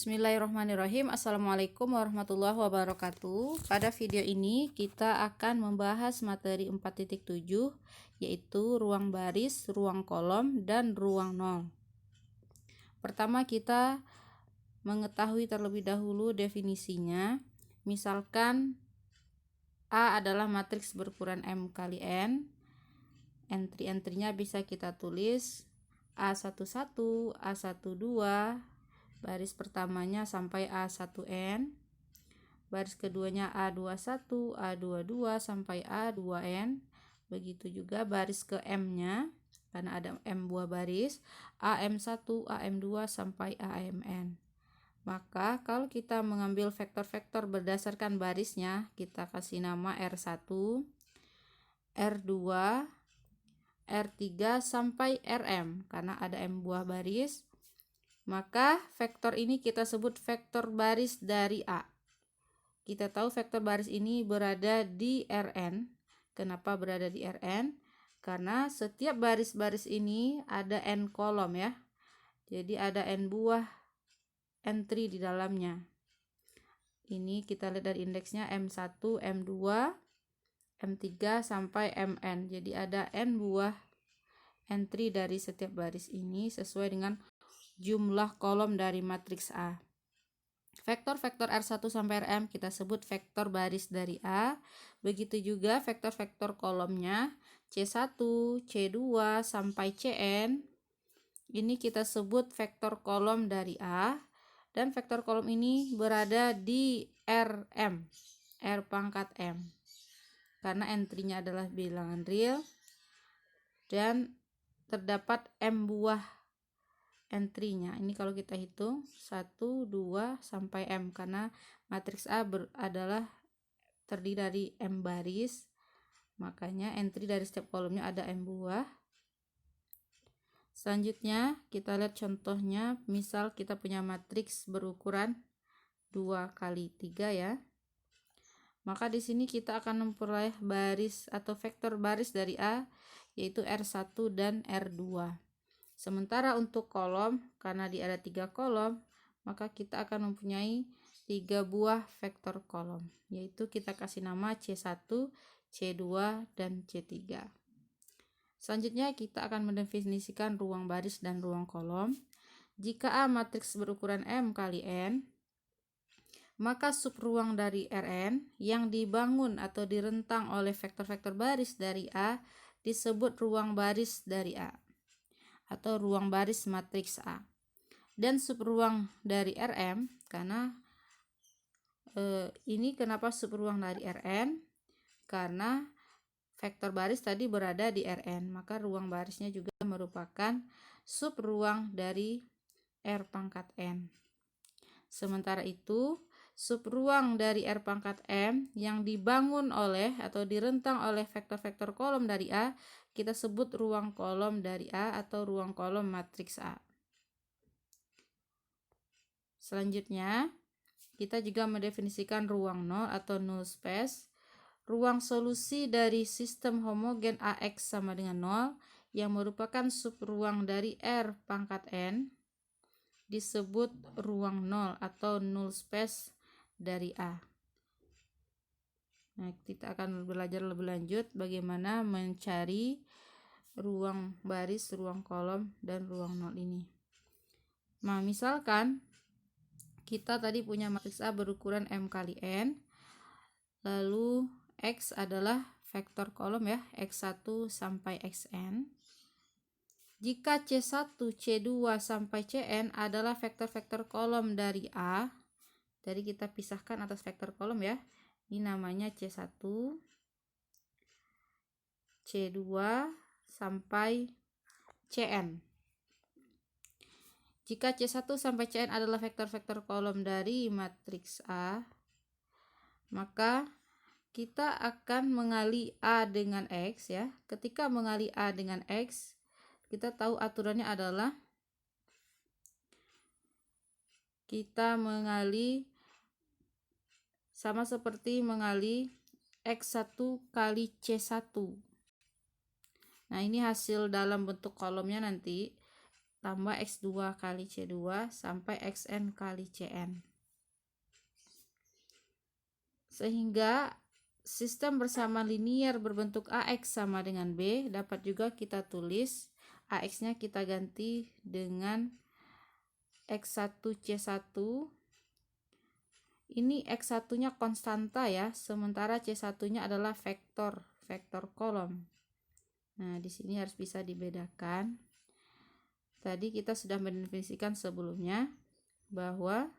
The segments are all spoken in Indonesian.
Bismillahirrahmanirrahim. Assalamualaikum warahmatullahi wabarakatuh. Pada video ini kita akan membahas materi 4.7, yaitu ruang baris, ruang kolom, dan ruang nol. Pertama, kita mengetahui terlebih dahulu definisinya. Misalkan A adalah matriks berukuran M kali N. Entry-entrynya bisa kita tulis A11, A12, baris pertamanya sampai A1N, baris keduanya A21, A22 sampai A2N. Begitu juga baris ke M-nya, karena ada M buah baris, AM1, AM2 sampai AMN. Maka kalau kita mengambil vektor-vektor berdasarkan barisnya, kita kasih nama R1, R2, R3 sampai RM, karena ada M buah baris. Maka vektor ini kita sebut vektor baris dari A. Kita tahu vektor baris ini berada di Rn. Kenapa berada di Rn? Karena setiap baris-baris ini ada N kolom ya. Jadi ada N buah entry di dalamnya. Ini kita lihat dari indeksnya M1, M2, M3 sampai Mn. Jadi ada N buah entry dari setiap baris ini sesuai dengan jumlah kolom dari matriks A. Vektor-vektor R1 sampai Rm kita sebut vektor baris dari A. Begitu juga vektor-vektor kolomnya C1, C2 sampai Cn. Ini kita sebut vektor kolom dari A. Dan vektor kolom ini berada di Rm, R pangkat M. Karena entry-nya adalah bilangan real dan terdapat M buah entry-nya. Ini kalau kita hitung 1, 2 sampai M, karena matriks A adalah terdiri dari M baris, makanya entry dari setiap kolomnya ada M buah. Selanjutnya kita lihat contohnya. Misal kita punya matriks berukuran 2 kali 3 ya. Maka di sini kita akan memperoleh baris atau vektor baris dari A, yaitu R1 dan R2. Sementara untuk kolom, karena dia ada 3 kolom, maka kita akan mempunyai 3 buah vektor kolom, yaitu kita kasih nama C1, C2, dan C3. Selanjutnya kita akan mendefinisikan ruang baris dan ruang kolom. Jika A matriks berukuran M kali N, maka subruang dari Rn yang dibangun atau direntang oleh vektor-vektor baris dari A disebut ruang baris dari A, atau ruang baris matriks A. Dan subruang dari Rm, karena ini kenapa subruang dari Rn? Karena vektor baris tadi berada di Rn, maka ruang barisnya juga merupakan subruang dari R pangkat N. Sementara itu, subruang dari R pangkat M yang dibangun oleh atau direntang oleh vektor-vektor kolom dari A kita sebut ruang kolom dari A atau ruang kolom matriks A. Selanjutnya, kita juga mendefinisikan ruang nol atau null space. Ruang solusi dari sistem homogen AX sama dengan 0 yang merupakan subruang dari R pangkat N disebut ruang nol atau null space dari A. Nah, kita akan belajar lebih lanjut bagaimana mencari ruang baris, ruang kolom, dan ruang nol ini. Nah, misalkan kita tadi punya matriks A berukuran M kali N, lalu X adalah vektor kolom ya, X1 sampai Xn. Jika C1, C2 sampai Cn adalah vektor-vektor kolom dari A, jadi kita pisahkan atas vektor kolom ya. Ini namanya C1, C2 sampai Cn. Jika C1 sampai Cn adalah vektor-vektor kolom dari matriks A, maka kita akan mengali A dengan X ya. Ketika mengali A dengan X, kita tahu aturannya adalah kita mengali sama seperti mengali X1 kali C1. Nah, ini hasil dalam bentuk kolomnya nanti. tambah X2 kali C2 sampai Xn kali Cn. Sehingga sistem bersama linier berbentuk AX sama dengan B dapat juga kita tulis AX-nya kita ganti dengan X1C1. Ini X1-nya konstanta ya, sementara C1-nya adalah vektor kolom. Nah, di sini harus bisa dibedakan. Tadi kita sudah mendefinisikan sebelumnya bahwa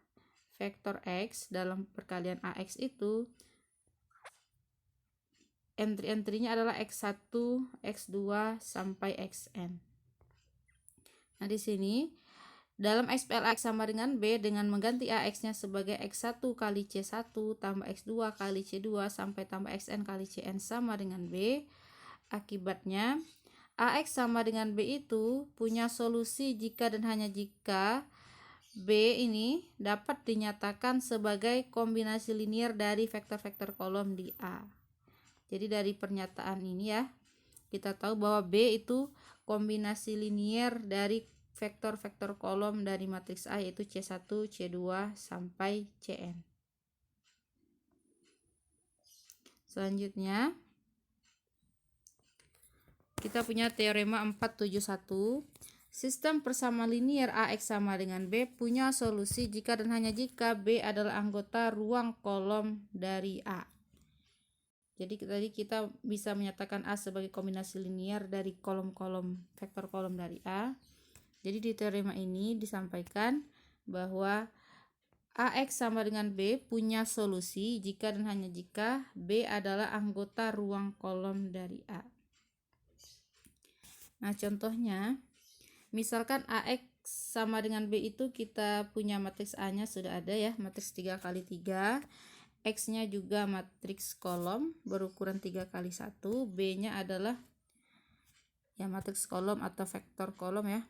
vektor X dalam perkalian AX itu entry-entrynya adalah X1, X2 sampai Xn. Nah, di sini dalam SPL AX sama dengan B dengan mengganti AX-nya sebagai X1 kali C1 tambah X2 kali C2 sampai tambah Xn kali Cn sama dengan B. Akibatnya AX sama dengan B itu punya solusi jika dan hanya jika B ini dapat dinyatakan sebagai kombinasi linier dari vektor-vektor kolom di A. Jadi dari pernyataan ini ya, kita tahu bahwa B itu kombinasi linier dari vektor-vektor kolom dari matriks A yaitu C1, C2 sampai Cn. Selanjutnya kita punya teorema 471. Sistem persamaan linier AX sama dengan B punya solusi jika dan hanya jika B adalah anggota ruang kolom dari A. Jadi tadi kita bisa menyatakan A sebagai kombinasi linier dari kolom-kolom vektor kolom dari A. Jadi di teorema ini disampaikan bahwa AX sama dengan B punya solusi jika dan hanya jika B adalah anggota ruang kolom dari A. Nah, contohnya misalkan AX sama dengan B itu kita punya matriks A-nya sudah ada ya, matriks 3 kali 3. X-nya juga matriks kolom berukuran 3 kali 1. B-nya adalah ya matriks kolom atau vektor kolom ya.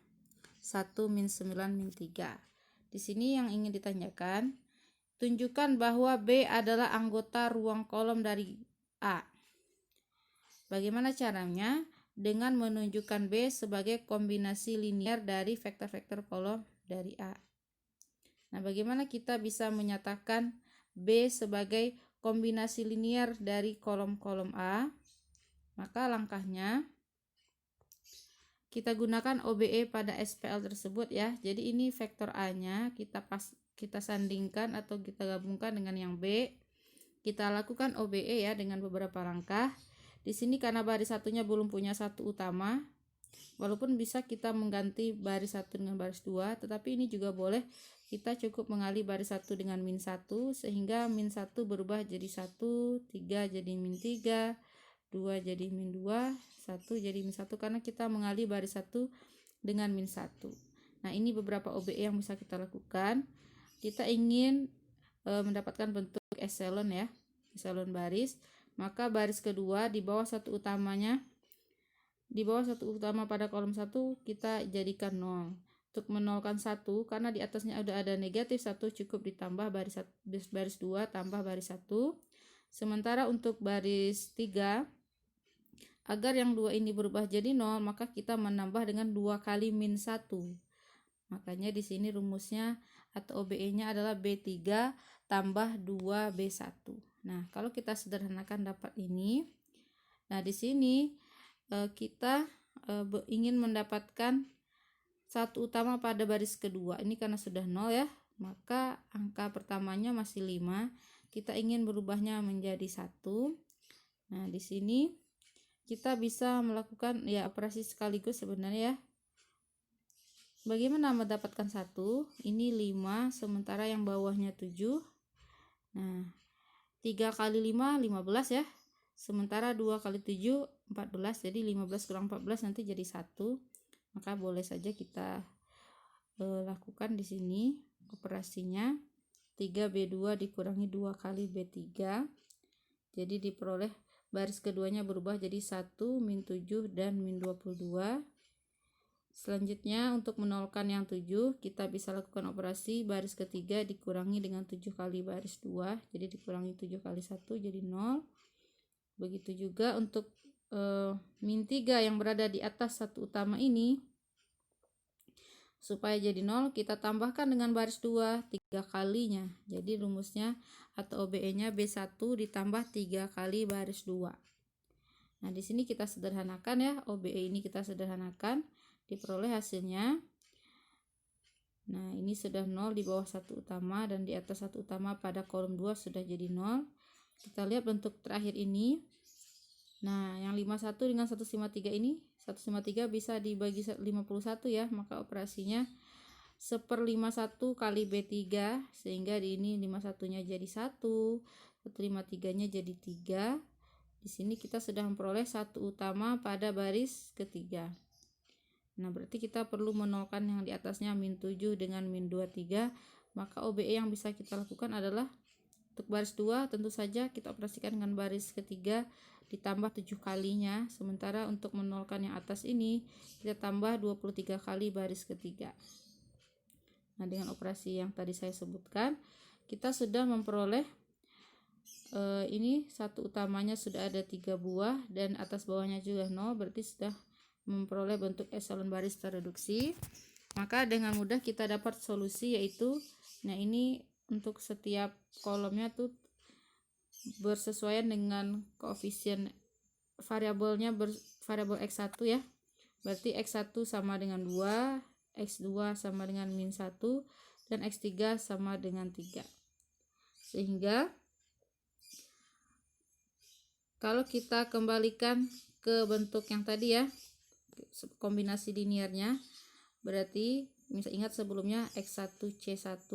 1, min 9, min 3. Di sini yang ingin ditanyakan, tunjukkan bahwa B adalah anggota ruang kolom dari A. Bagaimana caranya? Dengan menunjukkan B sebagai kombinasi linier dari vektor-vektor kolom dari A. Nah, bagaimana kita bisa menyatakan B sebagai kombinasi linier dari kolom-kolom A? Maka langkahnya kita gunakan OBE pada SPL tersebut ya. Jadi ini vektor A-nya kita sandingkan atau kita gabungkan dengan yang B. Kita lakukan OBE ya dengan beberapa langkah. Di sini karena baris satunya belum punya satu utama, walaupun bisa kita mengganti baris satu dengan baris 2, tetapi ini juga boleh kita cukup mengalih baris satu dengan min 1 sehingga min 1 berubah jadi 1, 3 jadi min 3, 2 jadi min 2, 1 jadi min 1 karena kita mengalih baris 1 dengan min 1. Nah, ini beberapa OBE yang bisa kita lakukan. Kita ingin mendapatkan bentuk epsilon ya, epsilon baris. Maka baris kedua di bawah satu utamanya, di bawah satu utama pada kolom 1 kita jadikan 0. Untuk menolkan 1 karena di atasnya udah ada negatif 1 cukup ditambah baris 2 tambah baris 1. Sementara untuk baris 3 agar yang 2 ini berubah jadi 0 maka kita menambah dengan 2 kali min 1. Makanya di sini rumusnya atau OBE-nya adalah B3 tambah 2B1. Nah, kalau kita sederhanakan dapat ini. Nah, di sini kita ingin mendapatkan satu utama pada baris kedua. Ini karena sudah 0 ya, maka angka pertamanya masih 5. Kita ingin berubahnya menjadi 1. Nah, di sini kita bisa melakukan ya operasi sekaligus sebenarnya ya. Bagaimana mendapatkan 1? Ini 5, sementara yang bawahnya 7. Nah, 3 kali 5, 15 ya. Sementara 2 kali 7, 14. Jadi 15 kurang 14 nanti jadi 1. Maka boleh saja kita lakukan di sini operasinya. 3B2 dikurangi 2 kali B3. Jadi diperoleh baris keduanya berubah jadi 1, min 7, dan min 22. Selanjutnya untuk menolkan yang 7 kita bisa lakukan operasi baris ketiga dikurangi dengan 7 kali baris 2, jadi dikurangi 7 kali 1 jadi 0. Begitu juga untuk min 3 yang berada di atas satu utama ini, Supaya jadi 0, kita tambahkan dengan baris 2 3 kalinya. Jadi rumusnya atau OBE-nya B1 ditambah 3 kali baris 2. Nah, di sini kita sederhanakan ya, OBE ini kita sederhanakan, diperoleh hasilnya. Nah, ini sudah 0 di bawah 1 utama dan di atas 1 utama pada kolom 2 sudah jadi 0. Kita lihat bentuk terakhir ini. Nah, yang 51 dengan 153 ini, 153 bisa dibagi 51 ya, maka operasinya 1/51 kali B3, sehingga di ini 51-nya jadi 1, 153-nya jadi 3. Di sini kita sudah memperoleh 1 utama pada baris ketiga. Nah, berarti kita perlu menolkan yang di atasnya min 7 dengan min 23, maka OBE yang bisa kita lakukan adalah untuk baris 2 tentu saja kita operasikan dengan baris ketiga ditambah 7 kalinya, sementara untuk menolkan yang atas ini kita tambah 23 kali baris ketiga. Nah, dengan operasi yang tadi saya sebutkan, kita sudah memperoleh ini satu utamanya sudah ada 3 buah dan atas bawahnya juga 0, berarti sudah memperoleh bentuk eselon baris tereduksi. Maka dengan mudah kita dapat solusi, yaitu nah ini untuk setiap kolomnya tuh bersesuaian dengan koefisien variabelnya variabel X1 ya. Berarti X1 sama dengan 2, X2 sama dengan min 1, dan X3 sama dengan 3. Sehingga kalau kita kembalikan ke bentuk yang tadi ya, kombinasi linearnya, berarti misal ingat sebelumnya X1C1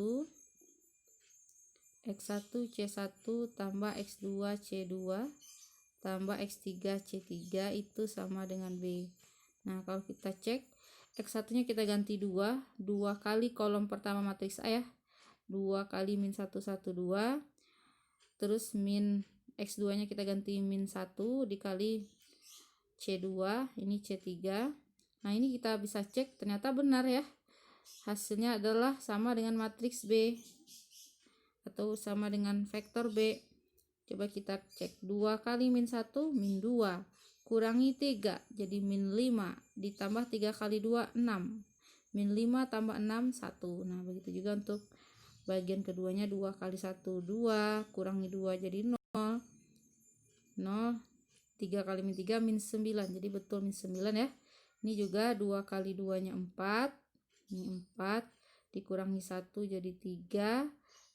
tambah X2C2 tambah X3C3 itu sama dengan B. Nah, kalau kita cek X1 nya kita ganti 2 kali kolom pertama matriks A ya, 2 kali min 1 1 2, terus min X2 nya kita ganti min 1 dikali C2, ini C3. Nah, ini kita bisa cek ternyata benar ya, hasilnya adalah sama dengan matriks B atau sama dengan vektor B. Coba kita cek, 2 kali min 1 min 2 kurangi 3 jadi min 5 ditambah 3 kali 2 6, min 5 tambah 6 1. Nah, begitu juga untuk bagian keduanya, 2 kali 1 2 kurangi 2 jadi 0, 3 kali min 3 min 9, jadi betul min 9 ya. Ini juga 2 kali 2 nya 4, ini 4 dikurangi 1 jadi 3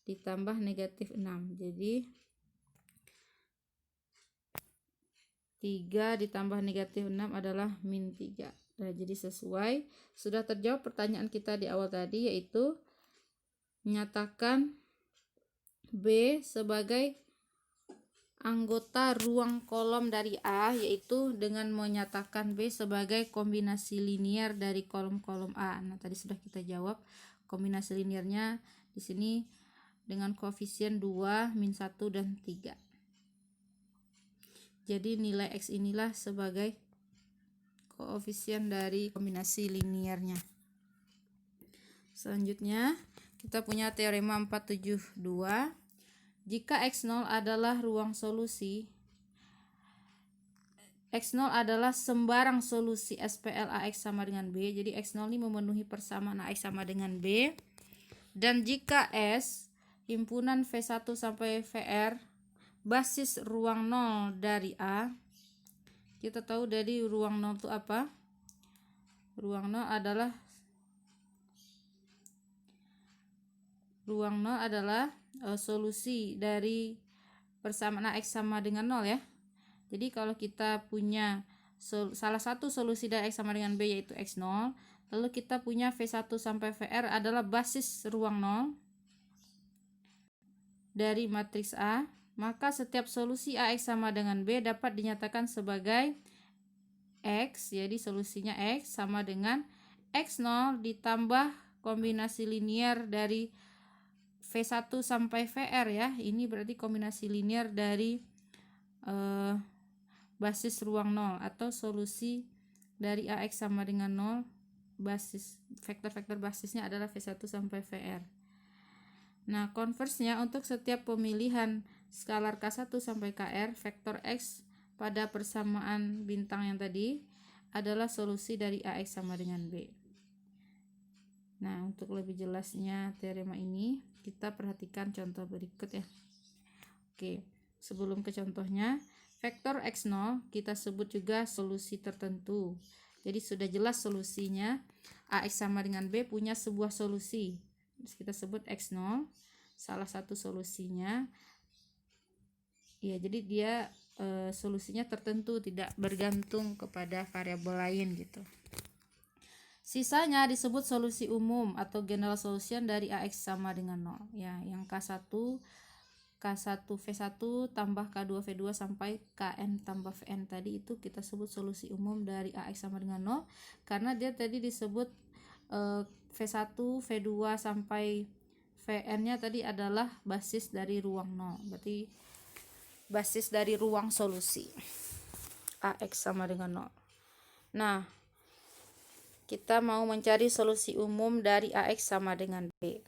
ditambah negatif 6, jadi 3 ditambah negatif 6 adalah min 3. Nah, jadi sesuai, sudah terjawab pertanyaan kita di awal tadi, yaitu menyatakan B sebagai anggota ruang kolom dari A, yaitu dengan menyatakan B sebagai kombinasi linear dari kolom-kolom A. Nah, tadi sudah kita jawab, kombinasi linearnya di sini dengan koefisien 2, min 1 dan 3. Jadi nilai X inilah sebagai koefisien dari kombinasi linearnya. Selanjutnya kita punya teorema 472. Jika X0 adalah ruang solusi, X0 adalah sembarang solusi SPL AX sama dengan B. Jadi X0 ini memenuhi persamaan AX sama dengan B. Dan jika S himpunan V1 sampai VR basis ruang 0 dari A, kita tahu dari ruang 0 itu apa? Ruang 0 adalah solusi dari persamaan AX sama dengan 0 ya. Jadi kalau kita punya salah satu solusi dari X sama dengan B yaitu X0, lalu kita punya V1 sampai VR adalah basis ruang 0 dari matriks A, maka setiap solusi AX sama dengan B dapat dinyatakan sebagai X, jadi solusinya X sama dengan X0 ditambah kombinasi linear dari V1 sampai VR ya. Ini berarti kombinasi linear dari basis ruang 0 atau solusi dari AX sama dengan 0, basis vektor-vektor basisnya adalah V1 sampai VR. Nah, konversnya untuk setiap pemilihan skalar K1 sampai KR, vektor X pada persamaan bintang yang tadi adalah solusi dari AX sama dengan B. Nah, untuk lebih jelasnya teorema ini, kita perhatikan contoh berikut ya. Oke, sebelum ke contohnya, vektor x0 kita sebut juga solusi tertentu. Jadi sudah jelas solusinya, AX sama dengan B punya sebuah solusi. Terus kita sebut x0, salah satu solusinya. Ya, jadi dia solusinya tertentu, tidak bergantung kepada variabel lain gitu. Sisanya disebut solusi umum atau general solution dari AX sama dengan 0. Ya, yang K1 V1 tambah K2 V2 sampai Kn tambah Vn tadi itu kita sebut solusi umum dari AX sama dengan 0 karena dia tadi disebut V1 V2 sampai Vn nya tadi adalah basis dari ruang 0, berarti basis dari ruang solusi AX sama dengan 0. Nah, kita mau mencari solusi umum dari AX sama dengan B.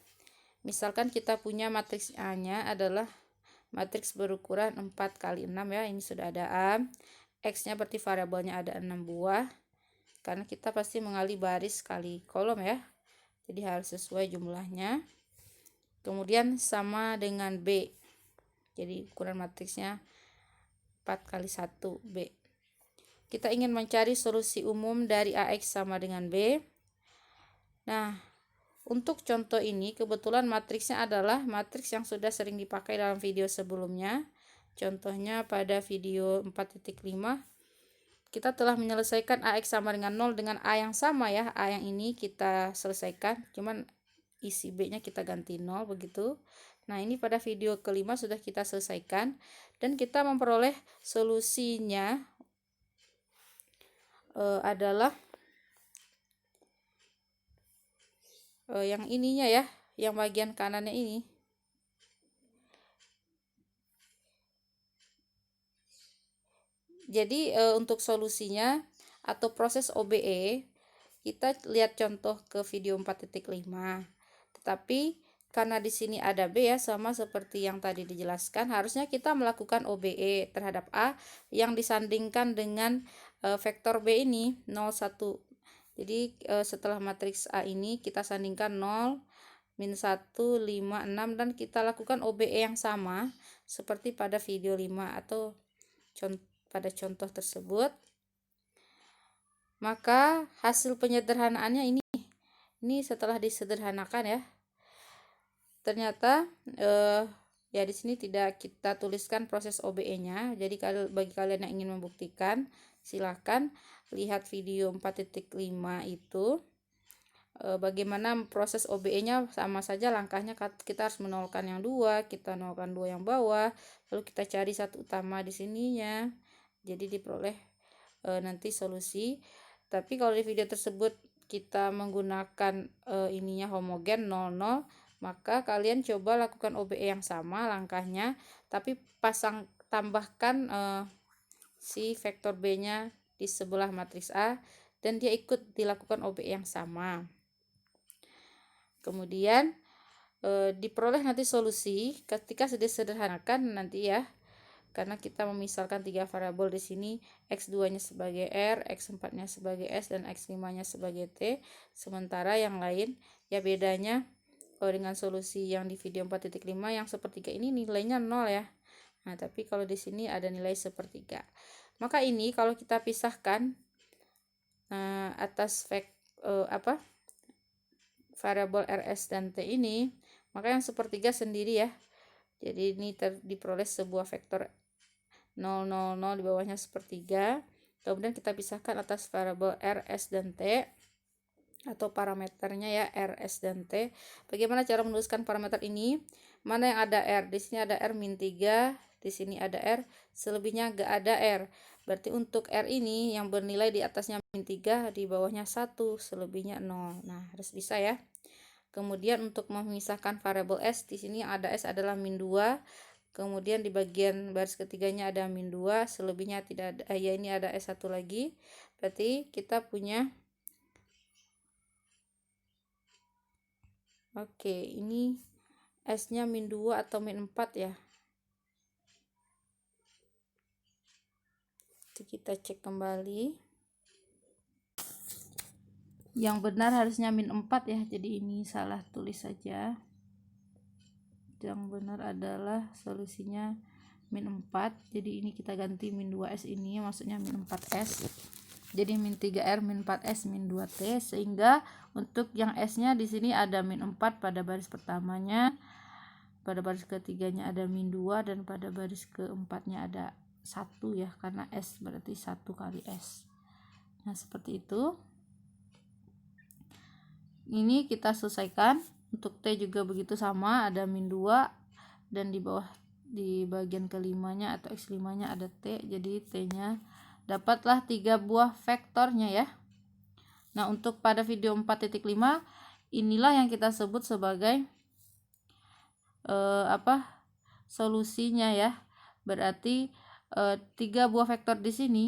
Misalkan kita punya matriks A-nya adalah matriks berukuran 4 kali 6 ya. Ini sudah ada A. X-nya berarti variabelnya ada 6 buah. Karena kita pasti mengali baris kali kolom ya. Jadi harus sesuai jumlahnya. Kemudian sama dengan B. Jadi ukuran matriksnya 4 kali 1 B. Kita ingin mencari solusi umum dari AX sama dengan B. Nah, untuk contoh ini kebetulan matriksnya adalah matriks yang sudah sering dipakai dalam video sebelumnya. Contohnya pada video 4.5 kita telah menyelesaikan AX sama dengan 0 dengan A yang sama ya. A yang ini kita selesaikan, cuman isi B-nya kita ganti 0 begitu. Nah, ini pada video kelima sudah kita selesaikan dan kita memperoleh solusinya adalah yang ininya ya, yang bagian kanannya ini. Jadi untuk solusinya atau proses OBE kita lihat contoh ke video 4.5. Tetapi karena di sini ada B ya, sama seperti yang tadi dijelaskan, harusnya kita melakukan OBE terhadap A yang disandingkan dengan vektor B ini 0, 1. Jadi setelah matriks A ini kita sandingkan 0, min 1, 5, 6 dan kita lakukan OBE yang sama seperti pada video 5 atau pada contoh tersebut. Maka hasil penyederhanaannya ini setelah disederhanakan ya. Ternyata ya di sini tidak kita tuliskan proses OBE-nya. Jadi bagi kalian yang ingin membuktikan, silakan lihat video 4.5 itu. Bagaimana proses OBE-nya sama saja langkahnya, kita harus menolkan yang dua, kita nolkan dua yang bawah, lalu kita cari satu utama di sininya. Jadi diperoleh nanti solusi. Tapi kalau di video tersebut kita menggunakan ininya homogen 00, maka kalian coba lakukan OBE yang sama langkahnya, tapi tambahkan si vektor B-nya di sebelah matriks A dan dia ikut dilakukan OBE yang sama. Kemudian diperoleh nanti solusi ketika sudah disederhanakan nanti ya. Karena kita memisahkan 3 variabel di sini, X2-nya sebagai R, X4-nya sebagai S, dan X5-nya sebagai T. Sementara yang lain, ya bedanya dengan solusi yang di video 4.5 yang sepertiga ini nilainya 0 ya. Nah, tapi kalau di sini ada nilai sepertiga. Maka ini kalau kita pisahkan atas variabel RS dan T ini, maka yang sepertiga sendiri ya. Jadi ini diperoleh sebuah vektor 0, 0, 0 di bawahnya sepertiga. Kemudian kita pisahkan atas variabel R, S, dan T atau parameternya ya, R, S, dan T. Bagaimana cara menuliskan parameter ini? Mana yang ada R? Di sini ada R min 3, di sini ada R, selebihnya gak ada R. Berarti untuk R ini yang bernilai di atasnya min 3, di bawahnya 1, selebihnya 0. Nah, harus bisa ya. Kemudian untuk memisahkan variabel S, di sini yang ada S adalah min 2. Kemudian di bagian baris ketiganya ada min 2, selebihnya tidak ada, ya ini ada S1 lagi. Berarti kita punya, oke, ini S-nya min 2 atau min 4 ya. Jadi kita cek kembali. Yang benar harusnya min 4 ya, jadi ini salah tulis saja. Yang benar adalah solusinya min 4, jadi ini kita ganti min 2S, ini maksudnya min 4S. Jadi min 3R, min 4S, min 2T, sehingga untuk yang S nya di sini ada min 4 pada baris pertamanya, pada baris ketiganya ada min 2, dan pada baris keempatnya ada 1 ya, karena S berarti 1 kali S. Nah seperti itu. Ini kita selesaikan. Untuk T juga begitu, sama, ada min 2, dan di bawah di bagian kelimanya atau X5 nya ada T, jadi T nya dapatlah 3 buah vektornya ya. Nah untuk pada video 4.5 inilah yang kita sebut sebagai solusinya ya. Berarti 3 buah vektor di sini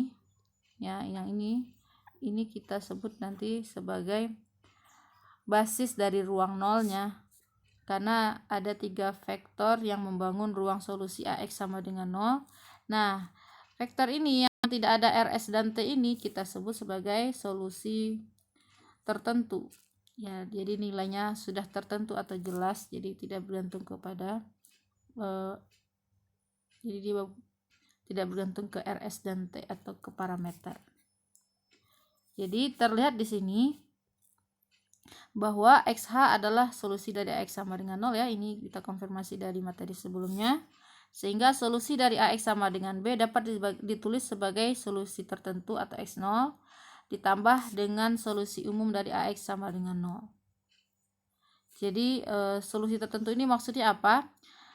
ya, yang ini kita sebut nanti sebagai basis dari ruang nolnya, karena ada 3 vektor yang membangun ruang solusi AX sama dengan 0. Nah vektor ini yang tidak ada RS dan T ini kita sebut sebagai solusi tertentu ya, jadi nilainya sudah tertentu atau jelas, jadi tidak bergantung kepada jadi dia tidak bergantung ke RS dan T atau ke parameter. Jadi terlihat di sini bahwa XH adalah solusi dari AX sama dengan 0 ya. Ini kita konfirmasi dari materi sebelumnya. Sehingga solusi dari AX sama dengan B dapat ditulis sebagai solusi tertentu atau X0 ditambah dengan solusi umum dari AX sama dengan 0. Jadi solusi tertentu ini maksudnya apa?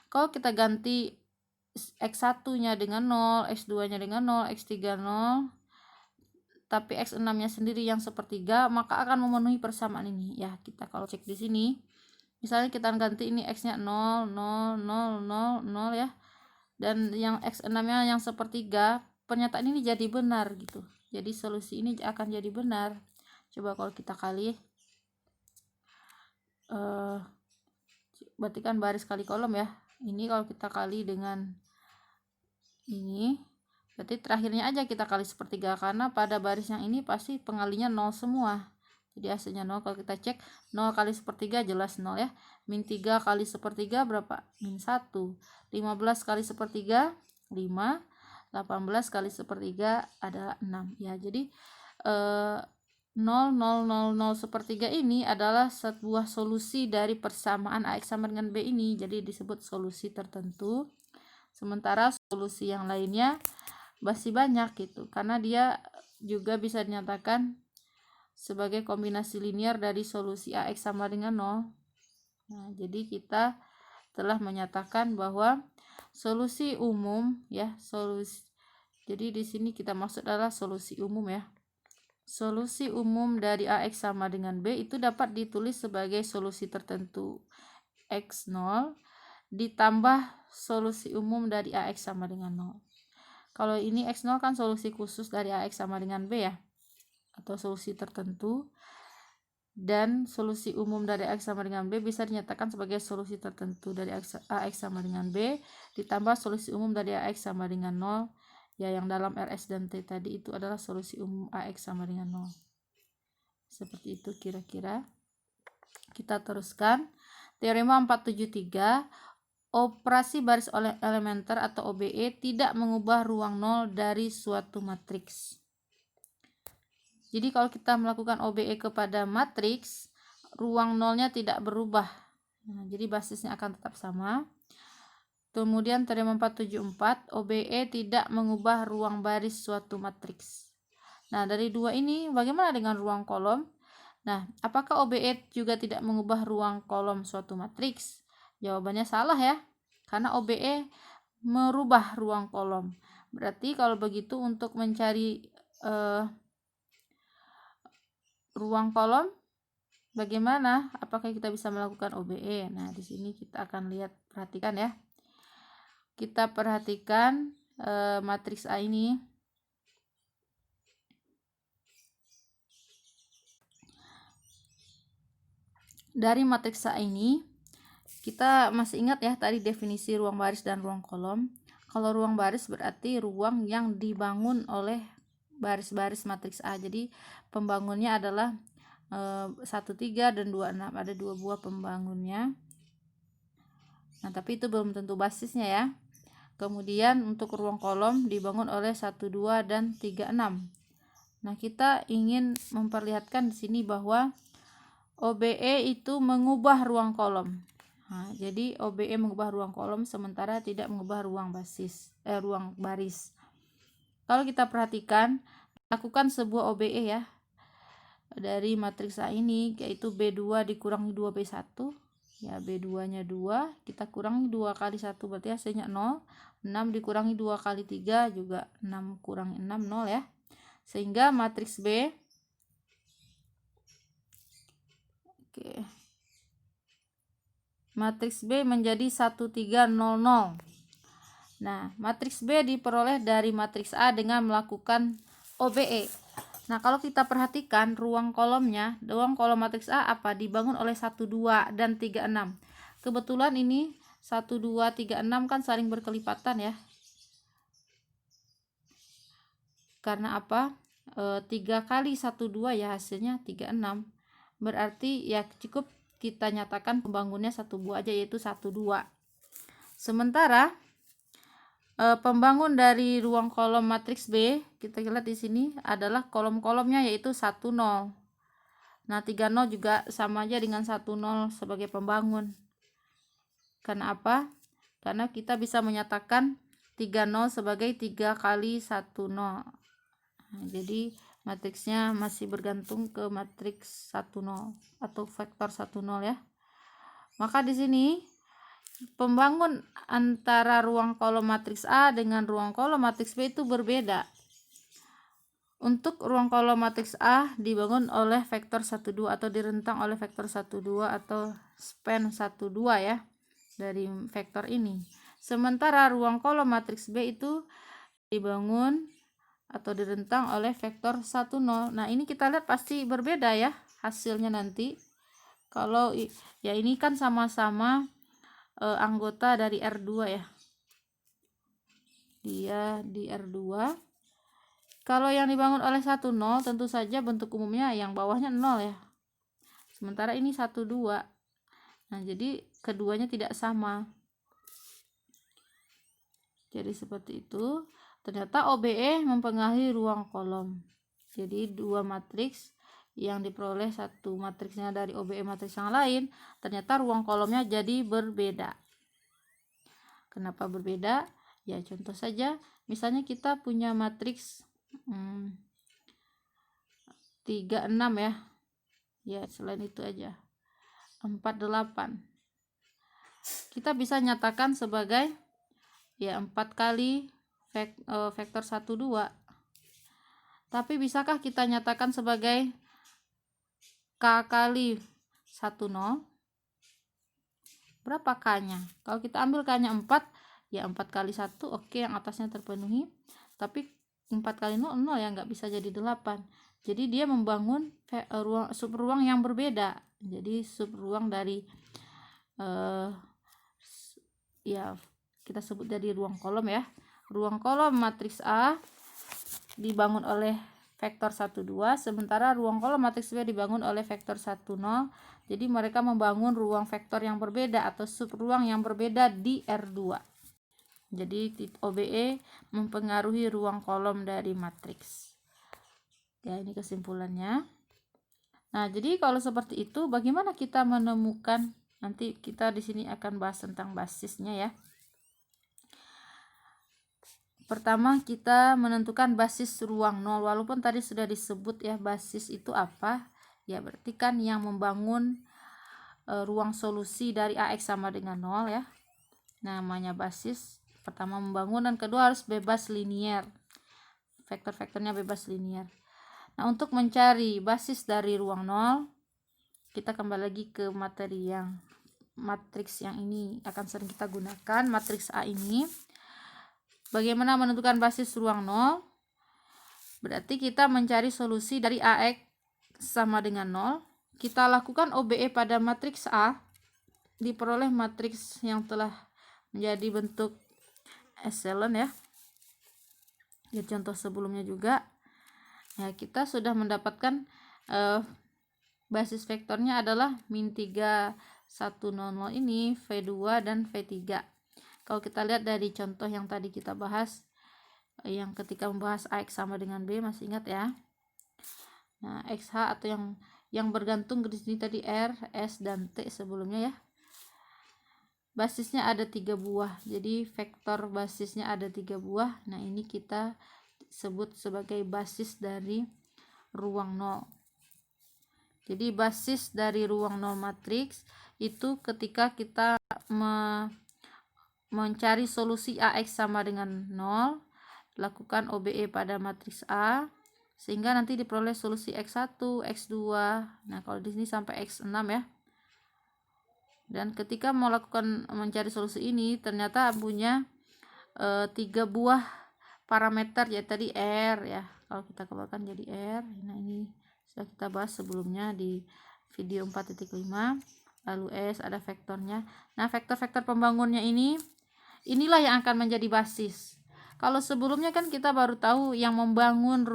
Kalau kita ganti X1-nya dengan 0, X2-nya dengan 0, X3 0, tapi X6-nya sendiri yang sepertiga, maka akan memenuhi persamaan ini. Ya, kita kalau cek di sini, misalnya kita ganti ini X-nya 0, 0, 0, 0, 0 ya. Dan yang X6-nya yang sepertiga, pernyataan ini jadi benar gitu. Jadi solusi ini akan jadi benar. Coba kalau kita kali, berarti kan baris kali kolom ya. Ini kalau kita kali dengan ini, berarti terakhirnya aja kita kali sepertiga, karena pada baris yang ini pasti pengalinya 0 semua. Jadi hasilnya 0. Kalau kita cek 0 kali sepertiga jelas 0 ya. Min 3 kali sepertiga berapa? Min 1. 15 kali sepertiga 5. 18 kali sepertiga adalah 6 ya. Jadi 0, 0, 0, 0 sepertiga ini adalah sebuah solusi dari persamaan AX sama dengan B ini. Jadi disebut solusi tertentu. Sementara solusi yang lainnya masih banyak gitu, karena dia juga bisa dinyatakan sebagai kombinasi linear dari solusi AX sama dengan 0. Nah, jadi kita telah menyatakan bahwa solusi umum ya, jadi di sini kita maksud adalah solusi umum ya. Solusi umum dari AX sama dengan B itu dapat ditulis sebagai solusi tertentu X0 ditambah solusi umum dari AX sama dengan 0. Kalau ini X0 kan solusi khusus dari AX sama dengan B ya, atau solusi tertentu, dan solusi umum dari AX sama dengan B bisa dinyatakan sebagai solusi tertentu dari AX sama dengan B ditambah solusi umum dari AX sama dengan 0 ya, yang dalam RS dan T tadi itu adalah solusi umum AX sama dengan 0. Seperti itu kira-kira. Kita teruskan teorema 473. Operasi baris elementer atau OBE tidak mengubah ruang nol dari suatu matriks. Jadi kalau kita melakukan OBE kepada matriks, ruang nolnya tidak berubah. Nah, jadi basisnya akan tetap sama. Kemudian teorema 474, OBE tidak mengubah ruang baris suatu matriks. Nah, dari dua ini bagaimana dengan ruang kolom? Nah, apakah OBE juga tidak mengubah ruang kolom suatu matriks? Jawabannya salah ya, karena OBE merubah ruang kolom. Berarti kalau begitu untuk mencari ruang kolom bagaimana? Apakah kita bisa melakukan OBE? Nah, di sini kita akan lihat, perhatikan ya. Kita perhatikan matriks A ini. Dari matriks A ini kita masih ingat ya tadi definisi ruang baris dan ruang kolom. Kalau ruang baris berarti ruang yang dibangun oleh baris-baris matriks A. Jadi pembangunnya adalah 13 dan 26, ada 2 buah pembangunnya. Nah, tapi itu belum tentu basisnya ya. Kemudian untuk ruang kolom dibangun oleh 12 dan 36. Nah, kita ingin memperlihatkan di sini bahwa OBE itu mengubah ruang kolom. Nah, jadi OBE mengubah ruang kolom sementara tidak mengubah ruang ruang baris. Kalau kita perhatikan, lakukan sebuah OBE ya. Dari matriks A ini yaitu B2 dikurangi 2B1 ya, B2 nya 2 kita kurangi 2 kali 1 berarti hasilnya 0. 6 dikurangi 2 kali 3 juga 6 kurangi 6 0 ya, sehingga matriks B matriks B menjadi 1 3 0 0. Nah, matriks B diperoleh dari matriks A dengan melakukan OBE. Nah, kalau kita perhatikan ruang kolomnya, ruang kolom matriks A apa? Dibangun oleh 1, 2, dan 3, 6. Kebetulan ini 1, 2, 3, 6 kan saling berkelipatan ya. Karena apa? 3 kali 1, 2 ya, hasilnya 3, 6. Berarti ya cukup kita nyatakan pembangunnya 1 buah aja, yaitu 1, 2. Sementara pembangun dari ruang kolom matriks B, kita lihat di sini adalah kolom-kolomnya yaitu 1, 0. Nah, 3, 0 juga sama aja dengan 1, 0 sebagai pembangun. Karena apa? Karena kita bisa menyatakan 3, 0 sebagai 3 kali 1, 0. Nah, jadi matriksnya masih bergantung ke matriks 1, 0 atau vektor 1, 0 ya. Maka di sini pembangun antara ruang kolom matriks A dengan ruang kolom matriks B itu berbeda. Untuk ruang kolom matriks A dibangun oleh vektor 1, 2 atau direntang oleh vektor 1, 2 atau span 1, 2 ya, dari vektor ini. Sementara ruang kolom matriks B itu dibangun atau direntang oleh vektor 1, 0. Nah, ini kita lihat pasti berbeda ya hasilnya nanti. Kalau ya ini kan sama-sama anggota dari R2 ya, dia di R2. Kalau yang dibangun oleh 1, 0 tentu saja bentuk umumnya yang bawahnya 0 ya, sementara ini 1, 2. Nah, jadi keduanya tidak sama, jadi seperti itu. Ternyata OBE mempengaruhi ruang kolom. Jadi dua matriks yang diperoleh satu matriksnya dari OBE matriks yang lain, ternyata ruang kolomnya jadi berbeda. Kenapa berbeda? Ya, contoh saja, misalnya kita punya matriks 3, 6 ya. Ya, selain itu aja. 4, 8. Kita bisa nyatakan sebagai ya 4 kali vektor 1, 2. Tapi bisakah kita nyatakan sebagai K kali 1, 0? Berapa K-nya? Kalau kita ambil K-nya 4, ya 4 kali 1, oke, yang atasnya terpenuhi. Tapi 4 kali 0, 0 ya, nggak bisa jadi 8. Jadi dia membangun subruang yang berbeda. Jadi subruang dari ya kita sebut dari ruang kolom ya. Ruang kolom matriks A dibangun oleh vektor 1, 2, sementara ruang kolom matriks B dibangun oleh vektor 1, 0. Jadi mereka membangun ruang vektor yang berbeda atau subruang yang berbeda di R2. Jadi OBE mempengaruhi ruang kolom dari matriks. Ya, ini kesimpulannya. Nah, jadi kalau seperti itu bagaimana kita menemukan, nanti kita di sini akan bahas tentang basisnya ya. Pertama, kita menentukan basis ruang 0. Walaupun tadi sudah disebut ya basis itu apa, ya berarti kan yang membangun ruang solusi dari AX sama dengan 0 ya, namanya basis. Pertama membangun, dan kedua harus bebas linier, vektor-vektornya bebas linier. Nah, untuk mencari basis dari ruang 0, kita kembali lagi ke materi yang matriks yang ini akan sering kita gunakan, matriks A ini. Bagaimana menentukan basis ruang 0? Berarti kita mencari solusi dari AX sama dengan 0. Kita lakukan OBE pada matriks A, diperoleh matriks yang telah menjadi bentuk echelon ya. Ya, contoh sebelumnya juga. Ya, kita sudah mendapatkan basis vektornya adalah min 3, 1, 0, 0 ini, V2 dan V3. Kalau kita lihat dari contoh yang tadi kita bahas, yang ketika membahas AX sama dengan B, masih ingat ya? Nah, XH atau yang bergantung di sini tadi R, S, dan T sebelumnya ya. Basisnya ada 3 buah, jadi vektor basisnya ada 3 buah. Nah, ini kita sebut sebagai basis dari ruang 0. Jadi basis dari ruang 0 matriks itu ketika kita mencari solusi AX sama dengan 0, lakukan OBE pada matriks A sehingga nanti diperoleh solusi X1, X2. Nah, kalau di sini sampai X6 ya. Dan ketika mau lakukan mencari solusi ini ternyata punya 3 buah parameter, ya tadi R ya. Kalau kita keluarkan jadi R. Nah, ini sudah kita bahas sebelumnya di video 4.5. Lalu S ada vektornya. Nah, vektor-vektor pembangunnya inilah yang akan menjadi basis. Kalau sebelumnya kan kita baru tahu yang membangun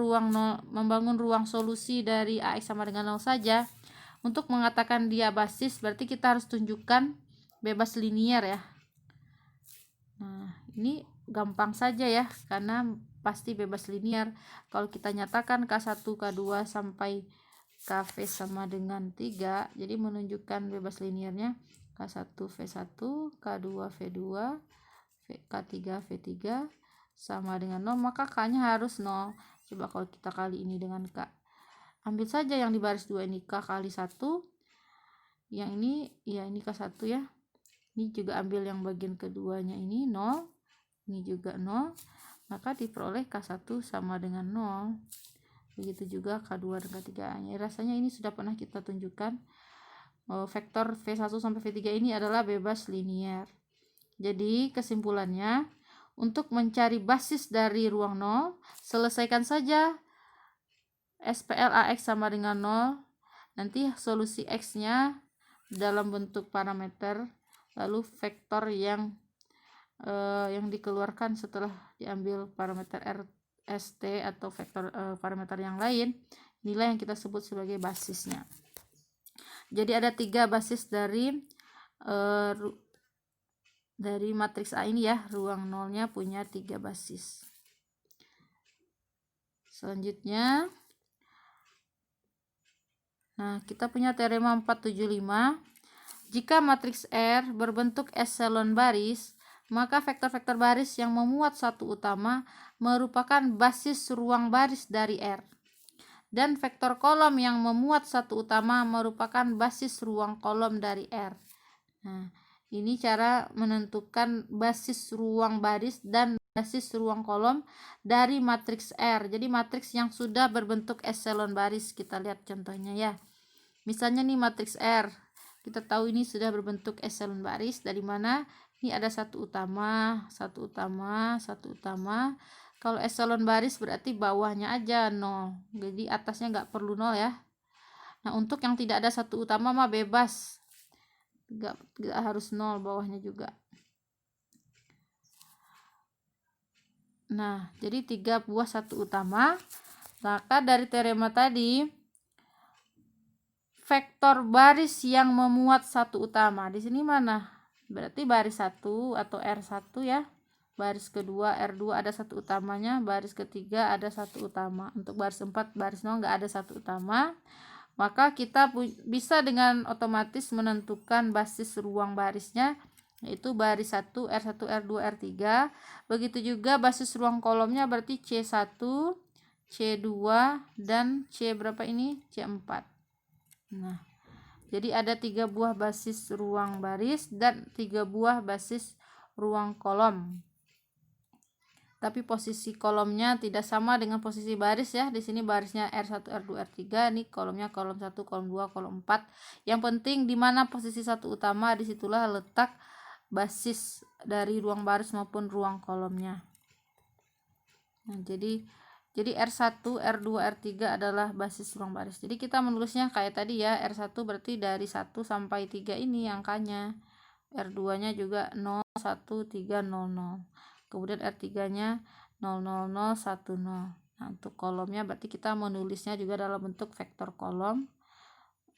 ruang solusi dari AX sama dengan 0 saja. Untuk mengatakan dia basis berarti kita harus tunjukkan bebas linier ya. Nah, ini gampang saja ya, karena pasti bebas linier. Kalau kita nyatakan K1, K2 sampai KV sama dengan 3, jadi menunjukkan bebas liniernya K1 V1, K2 V2, K3 V3 sama dengan 0, maka K-nya harus 0. Coba kalau kita kali ini dengan K. Ambil saja yang di baris 2 ini K kali 1. Yang ini ya ini K1 ya. Ini juga ambil yang bagian keduanya ini 0. Ini juga 0. Maka diperoleh K1 sama dengan 0. Begitu juga K2 dan K3. Ya, rasanya ini sudah pernah kita tunjukkan. Vektor V1 sampai V3 ini adalah bebas linier. Jadi kesimpulannya, untuk mencari basis dari ruang 0, selesaikan saja SPL AX sama dengan 0. Nanti solusi X-nya dalam bentuk parameter, lalu vektor yang dikeluarkan setelah diambil parameter RST atau vektor parameter yang lain, inilah yang kita sebut sebagai basisnya. Jadi ada 3 basis dari matriks A ini ya. Ruang 0-nya punya 3 basis. Selanjutnya, nah, kita punya teorema 475. Jika matriks R berbentuk eselon baris, maka vektor-vektor baris yang memuat satu utama merupakan basis ruang baris dari R. Dan vektor kolom yang memuat satu utama merupakan basis ruang kolom dari R. Nah, ini cara menentukan basis ruang baris dan basis ruang kolom dari matriks R. Jadi matriks yang sudah berbentuk eselon baris, kita lihat contohnya ya. Misalnya nih matriks R, kita tahu ini sudah berbentuk eselon baris. Dari mana? Ini ada satu utama, satu utama, satu utama. Kalau eselon baris berarti bawahnya aja 0, jadi atasnya nggak perlu 0 ya. Nah, untuk yang tidak ada satu utama mah bebas, nggak harus 0 bawahnya juga. Nah, jadi 3 buah satu utama. Maka dari teorema tadi, vektor baris yang memuat satu utama di sini mana? Berarti baris 1 atau R1 ya. Baris kedua R2 ada satu utamanya, baris ketiga ada satu utama. Untuk baris 4, baris 0 nggak ada satu utama. Maka kita bisa dengan otomatis menentukan basis ruang barisnya, yaitu baris 1, R1, R2, R3. Begitu juga basis ruang kolomnya berarti C1, C2, dan C berapa ini? C4. Nah, jadi ada 3 buah basis ruang baris dan 3 buah basis ruang kolom. Tapi posisi kolomnya tidak sama dengan posisi baris ya. Di sini barisnya R1, R2, R3, ini kolomnya kolom 1, kolom 2, kolom 4. Yang penting di mana posisi satu utama, disitulah letak basis dari ruang baris maupun ruang kolomnya. Nah, jadi R1, R2, R3 adalah basis ruang baris. Jadi kita menulisnya kayak tadi ya, R1 berarti dari 1 sampai 3 ini angkanya. R2-nya juga 0, 1, 3, 0, 0. Kemudian R3-nya 0, 0, 0, 1, 0. Nah, untuk kolomnya berarti kita menulisnya juga dalam bentuk vektor kolom.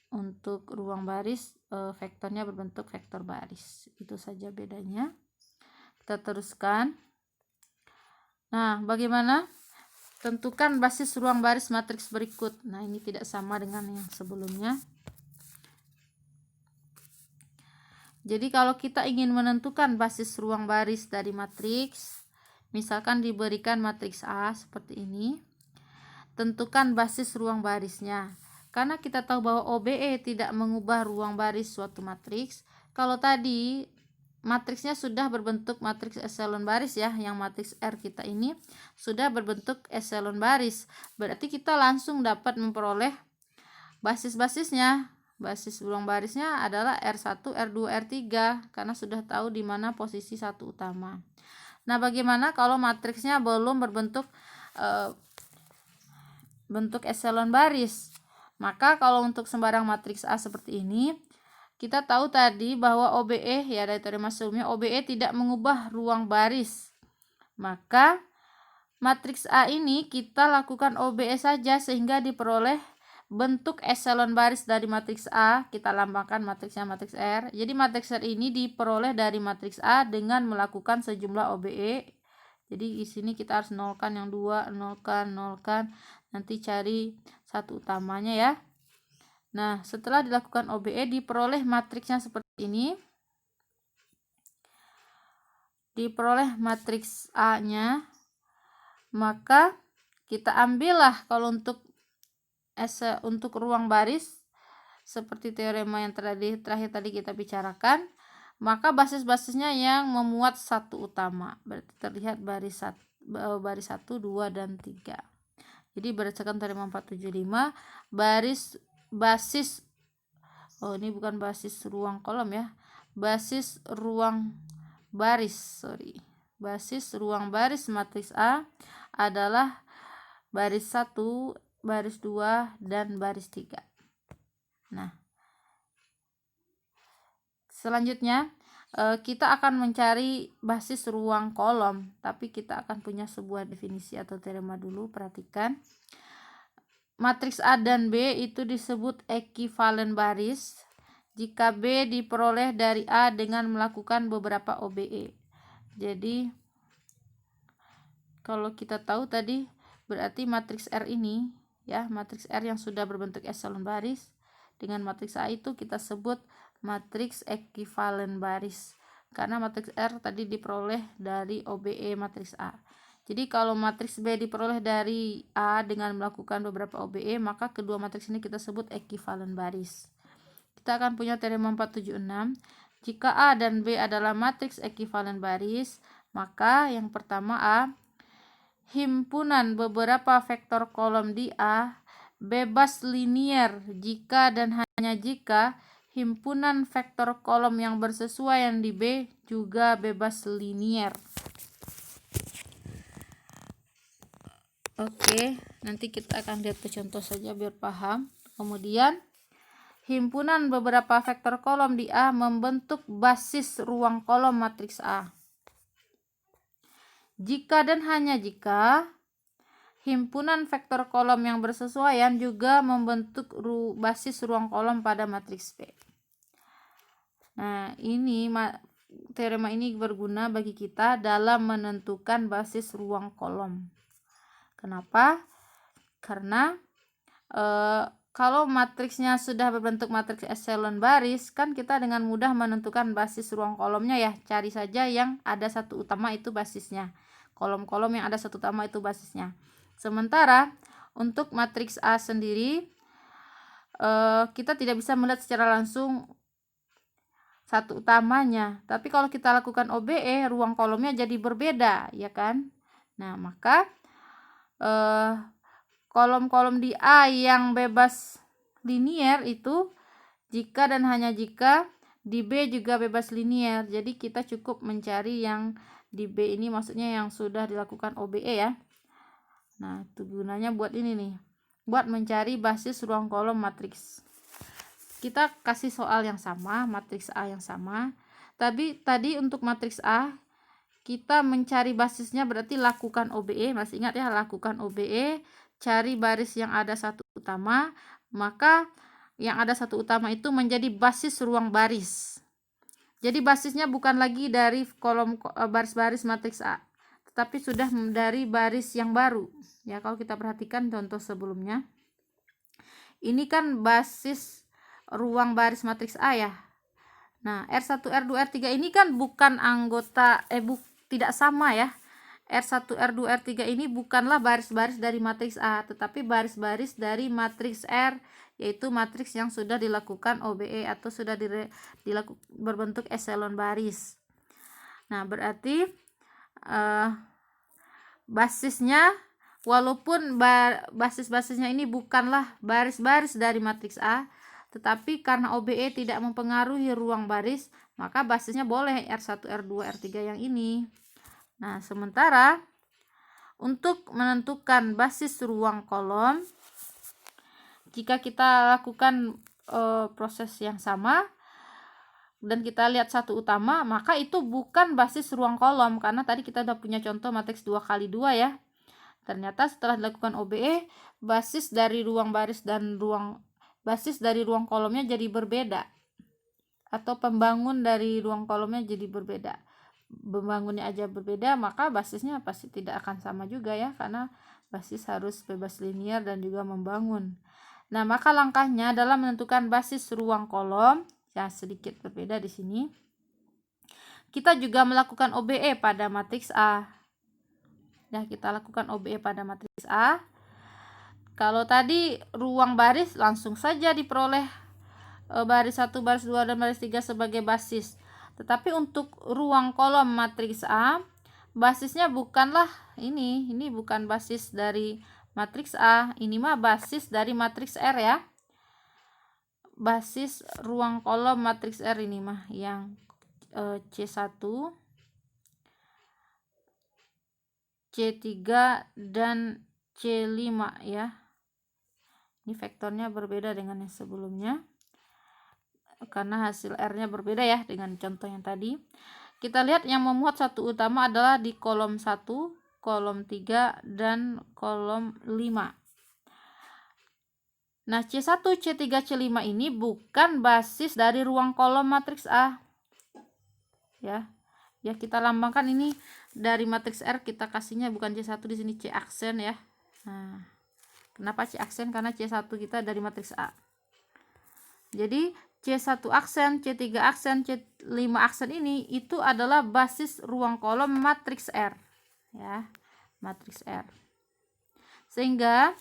Untuk ruang baris vektornya berbentuk vektor baris. Itu saja bedanya. Kita teruskan. Nah, bagaimana? Tentukan basis ruang baris matriks berikut. Nah, ini tidak sama dengan yang sebelumnya. Jadi kalau kita ingin menentukan basis ruang baris dari matriks, misalkan diberikan matriks A seperti ini, tentukan basis ruang barisnya. Karena kita tahu bahwa OBE tidak mengubah ruang baris suatu matriks. Kalau tadi matriksnya sudah berbentuk matriks eselon baris ya, yang matriks R kita ini sudah berbentuk eselon baris. Berarti kita langsung dapat memperoleh basis-basisnya. Basis ruang barisnya adalah R1, R2, R3 karena sudah tahu di mana posisi satu utama. Nah, bagaimana kalau matriksnya belum berbentuk bentuk eselon baris? Maka kalau untuk sembarang matriks A seperti ini, kita tahu tadi bahwa OBE ya dari teorema sebelumnya OBE tidak mengubah ruang baris. Maka matriks A ini kita lakukan OBE saja sehingga diperoleh bentuk eselon baris dari matriks A. Kita lambangkan matriksnya matriks R. Jadi matriks R ini diperoleh dari matriks A dengan melakukan sejumlah OBE. Jadi di sini kita harus nolkan yang 2, nolkan. Nanti cari satu utamanya ya. Nah, setelah dilakukan OBE diperoleh matriksnya seperti ini. Diperoleh matriks A-nya. Maka kita ambillah kalau untuk ruang baris seperti teorema yang terakhir tadi kita bicarakan, maka basis-basisnya yang memuat satu utama. Berarti terlihat baris 1, 2 dan 3. Jadi berdasarkan teorema 475, basis ini bukan basis ruang kolom ya. Basis ruang baris, Basis ruang baris matriks A adalah baris 1, baris 2, dan baris 3. Nah, selanjutnya kita akan mencari basis ruang kolom, tapi kita akan punya sebuah definisi atau teorema dulu. Perhatikan, matriks A dan B itu disebut ekivalen baris jika B diperoleh dari A dengan melakukan beberapa OBE. Jadi kalau kita tahu tadi berarti matriks R ini ya, matriks R yang sudah berbentuk eselon baris dengan matriks A itu kita sebut matriks ekivalen baris karena matriks R tadi diperoleh dari OBE matriks A. Jadi kalau matriks B diperoleh dari A dengan melakukan beberapa OBE, maka kedua matriks ini kita sebut ekivalen baris. Kita akan punya teorema 476. Jika A dan B adalah matriks ekivalen baris, maka yang pertama A, himpunan beberapa vektor kolom di A bebas linier jika dan hanya jika himpunan vektor kolom yang bersesuaian di B juga bebas linier. Oke, nanti kita akan lihat ke contoh saja biar paham. Kemudian himpunan beberapa vektor kolom di A membentuk basis ruang kolom matriks A. Jika dan hanya jika himpunan vektor kolom yang bersesuaian juga membentuk basis ruang kolom pada matriks B. Nah, ini teorema ini berguna bagi kita dalam menentukan basis ruang kolom. Kenapa? Karena kalau matriksnya sudah berbentuk matriks eselon baris, kan kita dengan mudah menentukan basis ruang kolomnya ya. Cari saja yang ada satu utama itu basisnya. Kolom-kolom yang ada satu utama itu basisnya. Sementara untuk matriks A sendiri kita tidak bisa melihat secara langsung satu utamanya. Tapi kalau kita lakukan OBE, ruang kolomnya jadi berbeda, ya kan? Nah, maka kolom-kolom di A yang bebas linier itu jika dan hanya jika di B juga bebas linier. Jadi kita cukup mencari yang di B ini, maksudnya yang sudah dilakukan OBE ya. Nah, itu gunanya buat ini nih, buat mencari basis ruang kolom matriks. Kita kasih soal yang sama, matriks A yang sama. Tapi tadi untuk matriks A kita mencari basisnya berarti lakukan OBE. Masih ingat ya, lakukan OBE, cari baris yang ada satu utama, maka yang ada satu utama itu menjadi basis ruang baris. Jadi basisnya bukan lagi dari kolom baris-baris matriks A, tetapi sudah dari baris yang baru. Ya, kalau kita perhatikan contoh sebelumnya, ini kan basis ruang baris matriks A ya. Nah, R1, R2, R3 ini kan bukan anggota tidak sama ya. R1, R2, R3 ini bukanlah baris-baris dari matriks A, tetapi baris-baris dari matriks R, yaitu matriks yang sudah dilakukan OBE atau sudah berbentuk eselon baris. Nah, berarti basisnya, walaupun basis-basisnya ini bukanlah baris-baris dari matriks A, tetapi karena OBE tidak mempengaruhi ruang baris, maka basisnya boleh R1, R2, R3 yang ini. Nah, sementara untuk menentukan basis ruang kolom, jika kita lakukan proses yang sama dan kita lihat satu utama, maka itu bukan basis ruang kolom, karena tadi kita udah punya contoh matriks 2x2 ya. Ternyata setelah dilakukan OBE, basis dari ruang baris dan basis dari ruang kolomnya jadi berbeda, atau pembangun dari ruang kolomnya jadi berbeda. Pembangunnya aja berbeda, maka basisnya pasti tidak akan sama juga ya, karena basis harus bebas linear dan juga membangun. Nah, maka langkahnya dalam menentukan basis ruang kolom ya sedikit berbeda di sini. Kita juga melakukan OBE pada matriks A. Ya, kita lakukan OBE pada matriks A. Kalau tadi ruang baris langsung saja diperoleh baris 1, baris 2, dan baris 3 sebagai basis. Tetapi untuk ruang kolom matriks A, basisnya bukanlah ini bukan basis dari matriks A, ini mah basis dari matriks R ya. Basis ruang kolom matriks R ini mah yang C1, C3, dan C5 ya. Ini vektornya berbeda dengan yang sebelumnya, karena hasil R-nya berbeda ya dengan contoh yang tadi. Kita lihat yang memuat satu utama adalah di kolom 1, kolom 3, dan kolom 5. Nah, C1, C3, C5 ini bukan basis dari ruang kolom matriks A. Ya, kita lambangkan ini dari matriks R, kita kasihnya bukan C1 di sini, C aksen ya. Nah, kenapa C aksen? Karena C1 kita dari matriks A. Jadi C1 aksen, C3 aksen, C5 aksen ini itu adalah basis ruang kolom matriks R ya, matriks R. Sehingga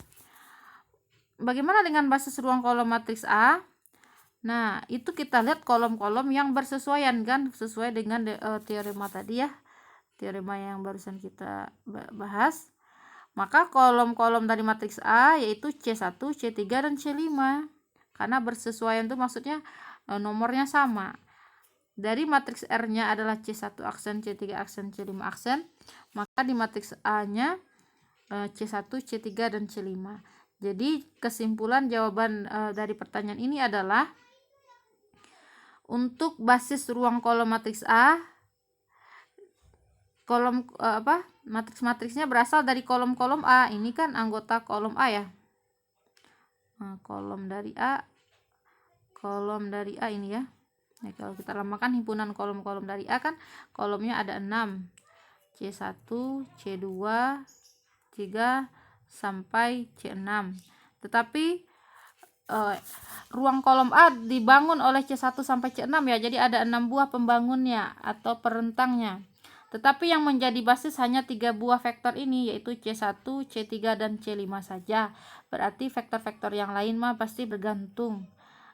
bagaimana dengan basis ruang kolom matriks A? Nah, itu kita lihat kolom-kolom yang bersesuaian kan, sesuai dengan teorema tadi ya, teorema yang barusan kita bahas. Maka kolom-kolom dari matriks A yaitu C1, C3, dan C5. Karena bersesuaian itu maksudnya nomornya sama. Dari matriks R-nya adalah C1 aksen, C3 aksen, C5 aksen, maka di matriks A-nya C1, C3, dan C5. Jadi kesimpulan jawaban dari pertanyaan ini adalah untuk basis ruang kolom matriks A, kolom matriks-matriksnya berasal dari kolom-kolom A. Ini kan anggota kolom A ya. Nah, kolom dari A ini ya. Nah, kalau kita lambangkan himpunan kolom-kolom dari A kan kolomnya ada 6. C1, C2, C3 sampai C6. Tetapi ruang kolom A dibangun oleh C1 sampai C6 ya. Jadi ada 6 buah pembangunnya atau perentangnya. Tetapi yang menjadi basis hanya 3 buah vektor ini, yaitu C1, C3, dan C5 saja. Berarti vektor-vektor yang lain mah pasti bergantung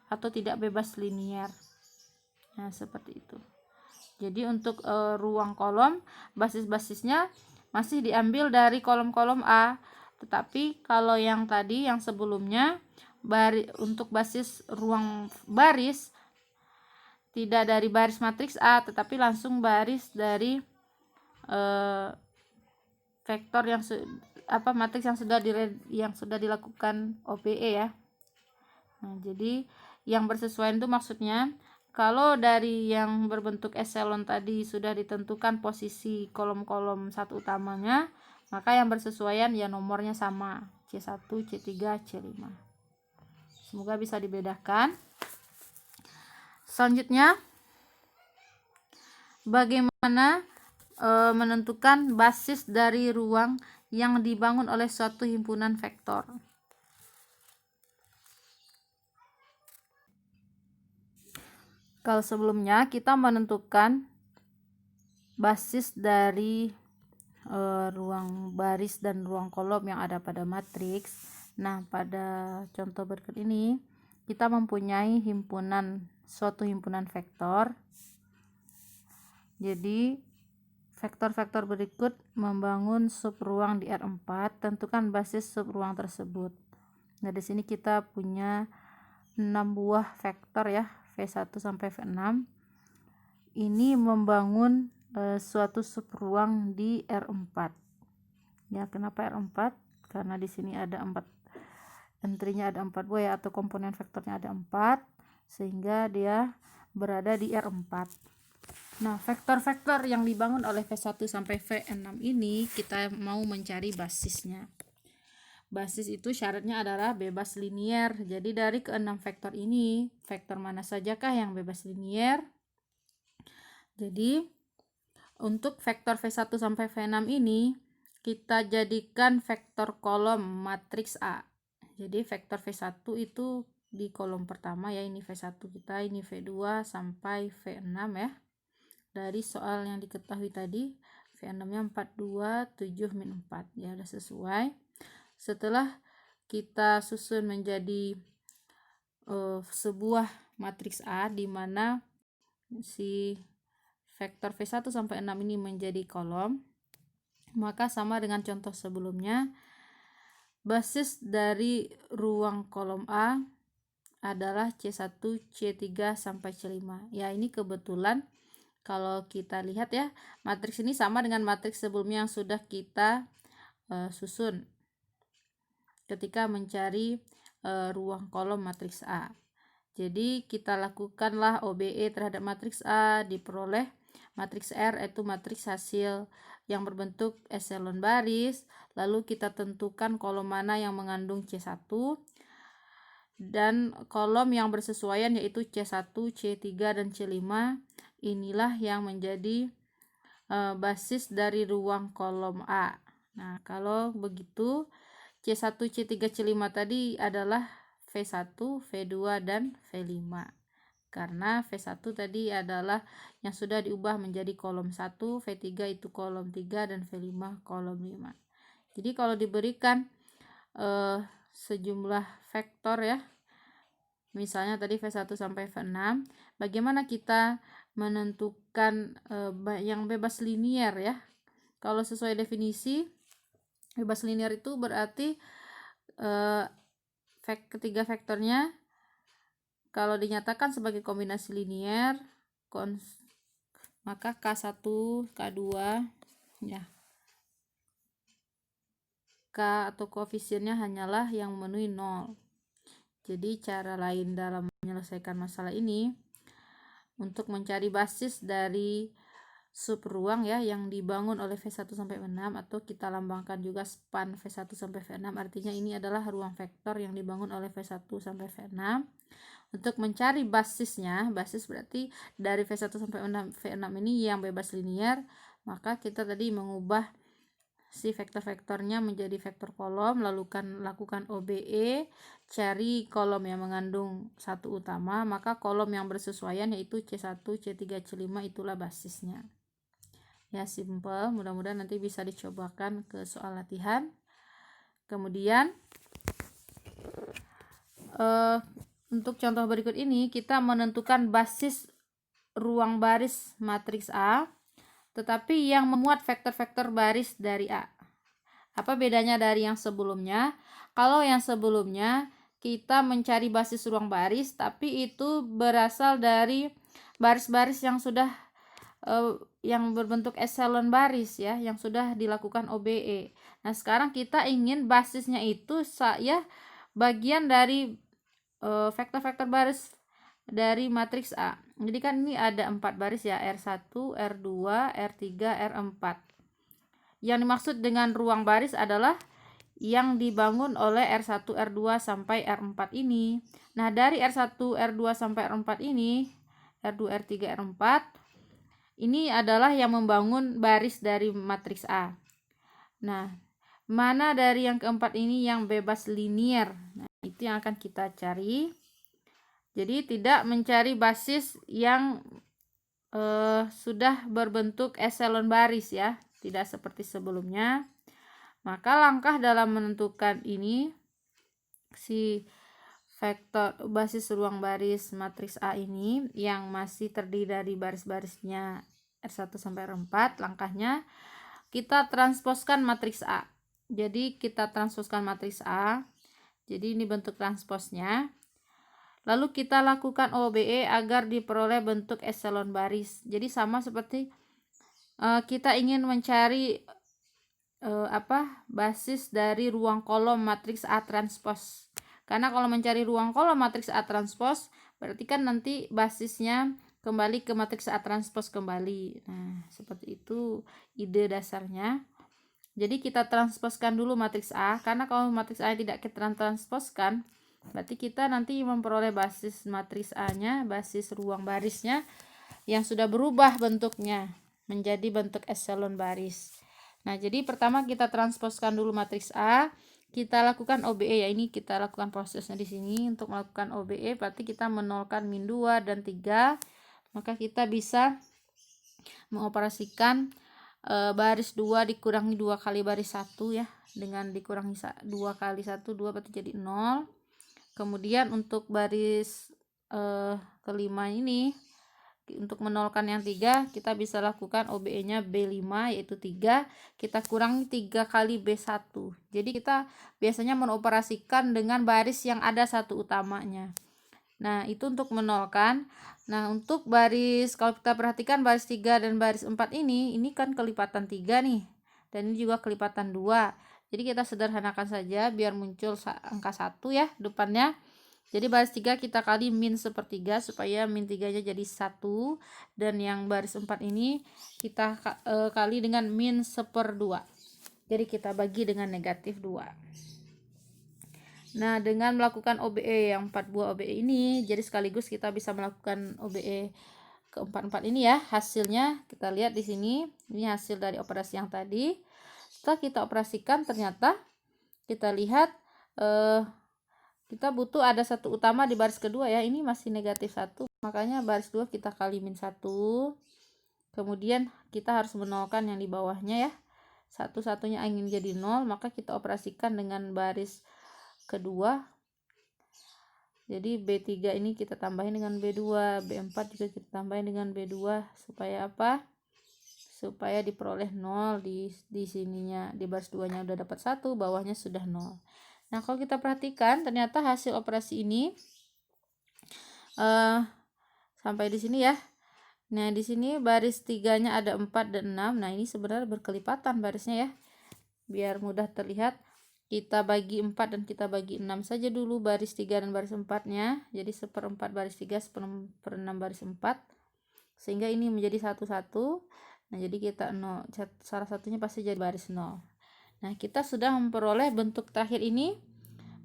atau tidak bebas linear. Nah, seperti itu. Jadi untuk ruang kolom, basis-basisnya masih diambil dari kolom-kolom A. Tetapi kalau yang tadi, yang sebelumnya, untuk basis ruang baris tidak dari baris matriks A, tetapi langsung baris dari vektor matriks yang sudah dilakukan OBE ya. Nah, jadi yang bersesuaian itu maksudnya kalau dari yang berbentuk eselon tadi sudah ditentukan posisi kolom-kolom satu utamanya, maka yang bersesuaian ya nomornya sama, C1, C3, C5. Semoga bisa dibedakan. Selanjutnya, bagaimana menentukan basis dari ruang yang dibangun oleh suatu himpunan vektor. Kalau sebelumnya kita menentukan basis dari ruang baris dan ruang kolom yang ada pada matriks. Nah, pada contoh berikut ini kita mempunyai suatu himpunan vektor. Jadi vektor-vektor berikut membangun subruang di R4, tentukan basis subruang tersebut. Nah, di sini kita punya 6 buah vektor ya, V1 sampai V6. Ini membangun suatu subruang di R4. Ya, kenapa R4? Karena di sini ada 4 entry-nya, ada 4 buah ya, atau komponen vektornya ada 4, sehingga dia berada di R4. Nah, vektor-vektor yang dibangun oleh V1 sampai V6 ini kita mau mencari basisnya. Basis itu syaratnya adalah bebas linier. Jadi dari ke-6 vektor ini, vektor mana sajakah yang bebas linier? Jadi untuk vektor V1 sampai V6 ini kita jadikan vektor kolom matriks A. Jadi vektor V1 itu di kolom pertama ya, ini V1 kita, ini V2 sampai V6 ya. Dari soal yang diketahui tadi, V6-nya 4, 2, 7, min 4. Ya, udah sesuai. Setelah kita susun menjadi sebuah matriks A, di mana si vektor V1 sampai 6 ini menjadi kolom, maka sama dengan contoh sebelumnya, basis dari ruang kolom A adalah C1, C3, sampai C5. Ya, ini kebetulan kalau kita lihat ya, matriks ini sama dengan matriks sebelumnya yang sudah kita susun ketika mencari ruang kolom matriks A. Jadi kita lakukanlah OBE terhadap matriks A, diperoleh matriks R, yaitu matriks hasil yang berbentuk eselon baris. Lalu kita tentukan kolom mana yang mengandung C1 dan kolom yang bersesuaian yaitu C1, C3, dan C5. Inilah yang menjadi basis dari ruang kolom A. Nah, kalau begitu C1, C3, C5 tadi adalah V1, V2, dan V5. Karena V1 tadi adalah yang sudah diubah menjadi kolom 1, V3 itu kolom 3, dan V5 kolom 5. Jadi kalau diberikan sejumlah vektor ya, misalnya tadi V1 sampai V6, bagaimana kita menentukan yang bebas linier ya? Kalau sesuai definisi, bebas linier itu berarti ketiga vektornya kalau dinyatakan sebagai kombinasi linier, maka K1, K2 ya, K atau koefisiennya hanyalah yang memenuhi 0. Jadi cara lain dalam menyelesaikan masalah ini untuk mencari basis dari subruang ya yang dibangun oleh V1 sampai V6, atau kita lambangkan juga span V1 sampai V6, artinya ini adalah ruang vektor yang dibangun oleh V1 sampai V6. Untuk mencari basisnya, basis berarti dari V1 sampai V6 ini yang bebas linier, maka kita tadi mengubah si vektor-vektornya menjadi vektor kolom, lalu lakukan OBE, cari kolom yang mengandung satu utama, maka kolom yang bersesuaian yaitu C1, C3, C5 itulah basisnya. Ya, simple, mudah-mudahan nanti bisa dicobakan ke soal latihan. Kemudian untuk contoh berikut ini kita menentukan basis ruang baris matriks A, tetapi yang memuat vektor-vektor baris dari A. Apa bedanya dari yang sebelumnya? Kalau yang sebelumnya kita mencari basis ruang baris, tapi itu berasal dari baris-baris yang sudah yang berbentuk eselon baris ya, yang sudah dilakukan OBE. Nah, sekarang kita ingin basisnya itu bagian dari vektor-vektor baris dari matriks A. Jadi kan ini ada 4 baris ya, R1, R2, R3, R4. Yang dimaksud dengan ruang baris adalah yang dibangun oleh R1, R2 sampai R4 ini. Nah, dari R1, R2 sampai R4 ini, R2, R3, R4 ini adalah yang membangun baris dari matriks A. Nah, mana dari yang keempat ini yang bebas linier? Nah, itu yang akan kita cari. Jadi tidak mencari basis yang sudah berbentuk eselon baris ya, tidak seperti sebelumnya. Maka langkah dalam menentukan ini, si vektor basis ruang baris matriks A ini yang masih terdiri dari baris-barisnya R1 sampai R4, langkahnya kita transposkan matriks A. Jadi kita transposkan matriks A. Jadi ini bentuk transposnya. Lalu kita lakukan OBE agar diperoleh bentuk eselon baris. Jadi sama seperti kita ingin mencari basis dari ruang kolom matriks A transpos. Karena kalau mencari ruang kolom matriks A transpos, berarti kan nanti basisnya kembali ke matriks A transpos kembali. Nah, seperti itu ide dasarnya. Jadi kita transposkan dulu matriks A, karena kalau matriks A tidak kita transposkan, berarti kita nanti memperoleh basis matriks A-nya, basis ruang barisnya yang sudah berubah bentuknya menjadi bentuk eselon baris. Nah, jadi pertama kita transposkan dulu matriks A, kita lakukan OBE ya. Ini kita lakukan prosesnya di sini. Untuk melakukan OBE berarti kita menolkan min 2 dan 3. Maka kita bisa mengoperasikan baris 2 dikurangi 2 kali baris 1 ya. Dengan dikurangi 2 kali 1, 2 berarti jadi 0. Kemudian untuk baris kelima ini, untuk menolkan yang 3, kita bisa lakukan OBE nya B5 yaitu 3, kita kurangi 3 kali B1. Jadi kita biasanya mengoperasikan dengan baris yang ada satu utamanya. Nah, itu untuk menolkan. Nah, untuk baris, kalau kita perhatikan baris 3 dan baris 4 ini kan kelipatan 3 nih, dan ini juga kelipatan 2. Jadi kita sederhanakan saja biar muncul angka 1 ya depannya. Jadi baris 3 kita kali min 1/3 supaya min 3 nya jadi 1, dan yang baris 4 ini kita kali dengan min 1/2. Jadi kita bagi dengan negatif 2. Nah, dengan melakukan OBE yang 4 buah OBE ini, jadi sekaligus kita bisa melakukan OBE ke-4 ini ya. Hasilnya kita lihat di sini. Ini hasil dari operasi yang tadi. Setelah kita operasikan, ternyata kita lihat kita butuh ada satu utama di baris kedua ya. Ini masih negatif 1, makanya baris 2 kita kali min 1. Kemudian kita harus menolkan yang di bawahnya ya. Satu-satunya ingin jadi 0, maka kita operasikan dengan baris kedua. Jadi B3 ini kita tambahin dengan B2, B4 juga kita tambahin dengan B2 supaya apa? Supaya diperoleh 0 di sininya, di baris 2 nya udah dapat 1, bawahnya sudah 0. Nah, kalau kita perhatikan ternyata hasil operasi ini sampai di sini ya. Nah, di sini baris 3-nya ada 4 dan 6. Nah, ini sebenarnya berkelipatan barisnya ya. Biar mudah terlihat, kita bagi 4 dan kita bagi 6 saja dulu baris 3 dan baris 4-nya. Jadi 1/4 baris 3, 1/6 baris 4. Sehingga ini menjadi 1-1. Nah, jadi kita 0, salah satunya pasti jadi baris 0. Nah, kita sudah memperoleh bentuk terakhir ini.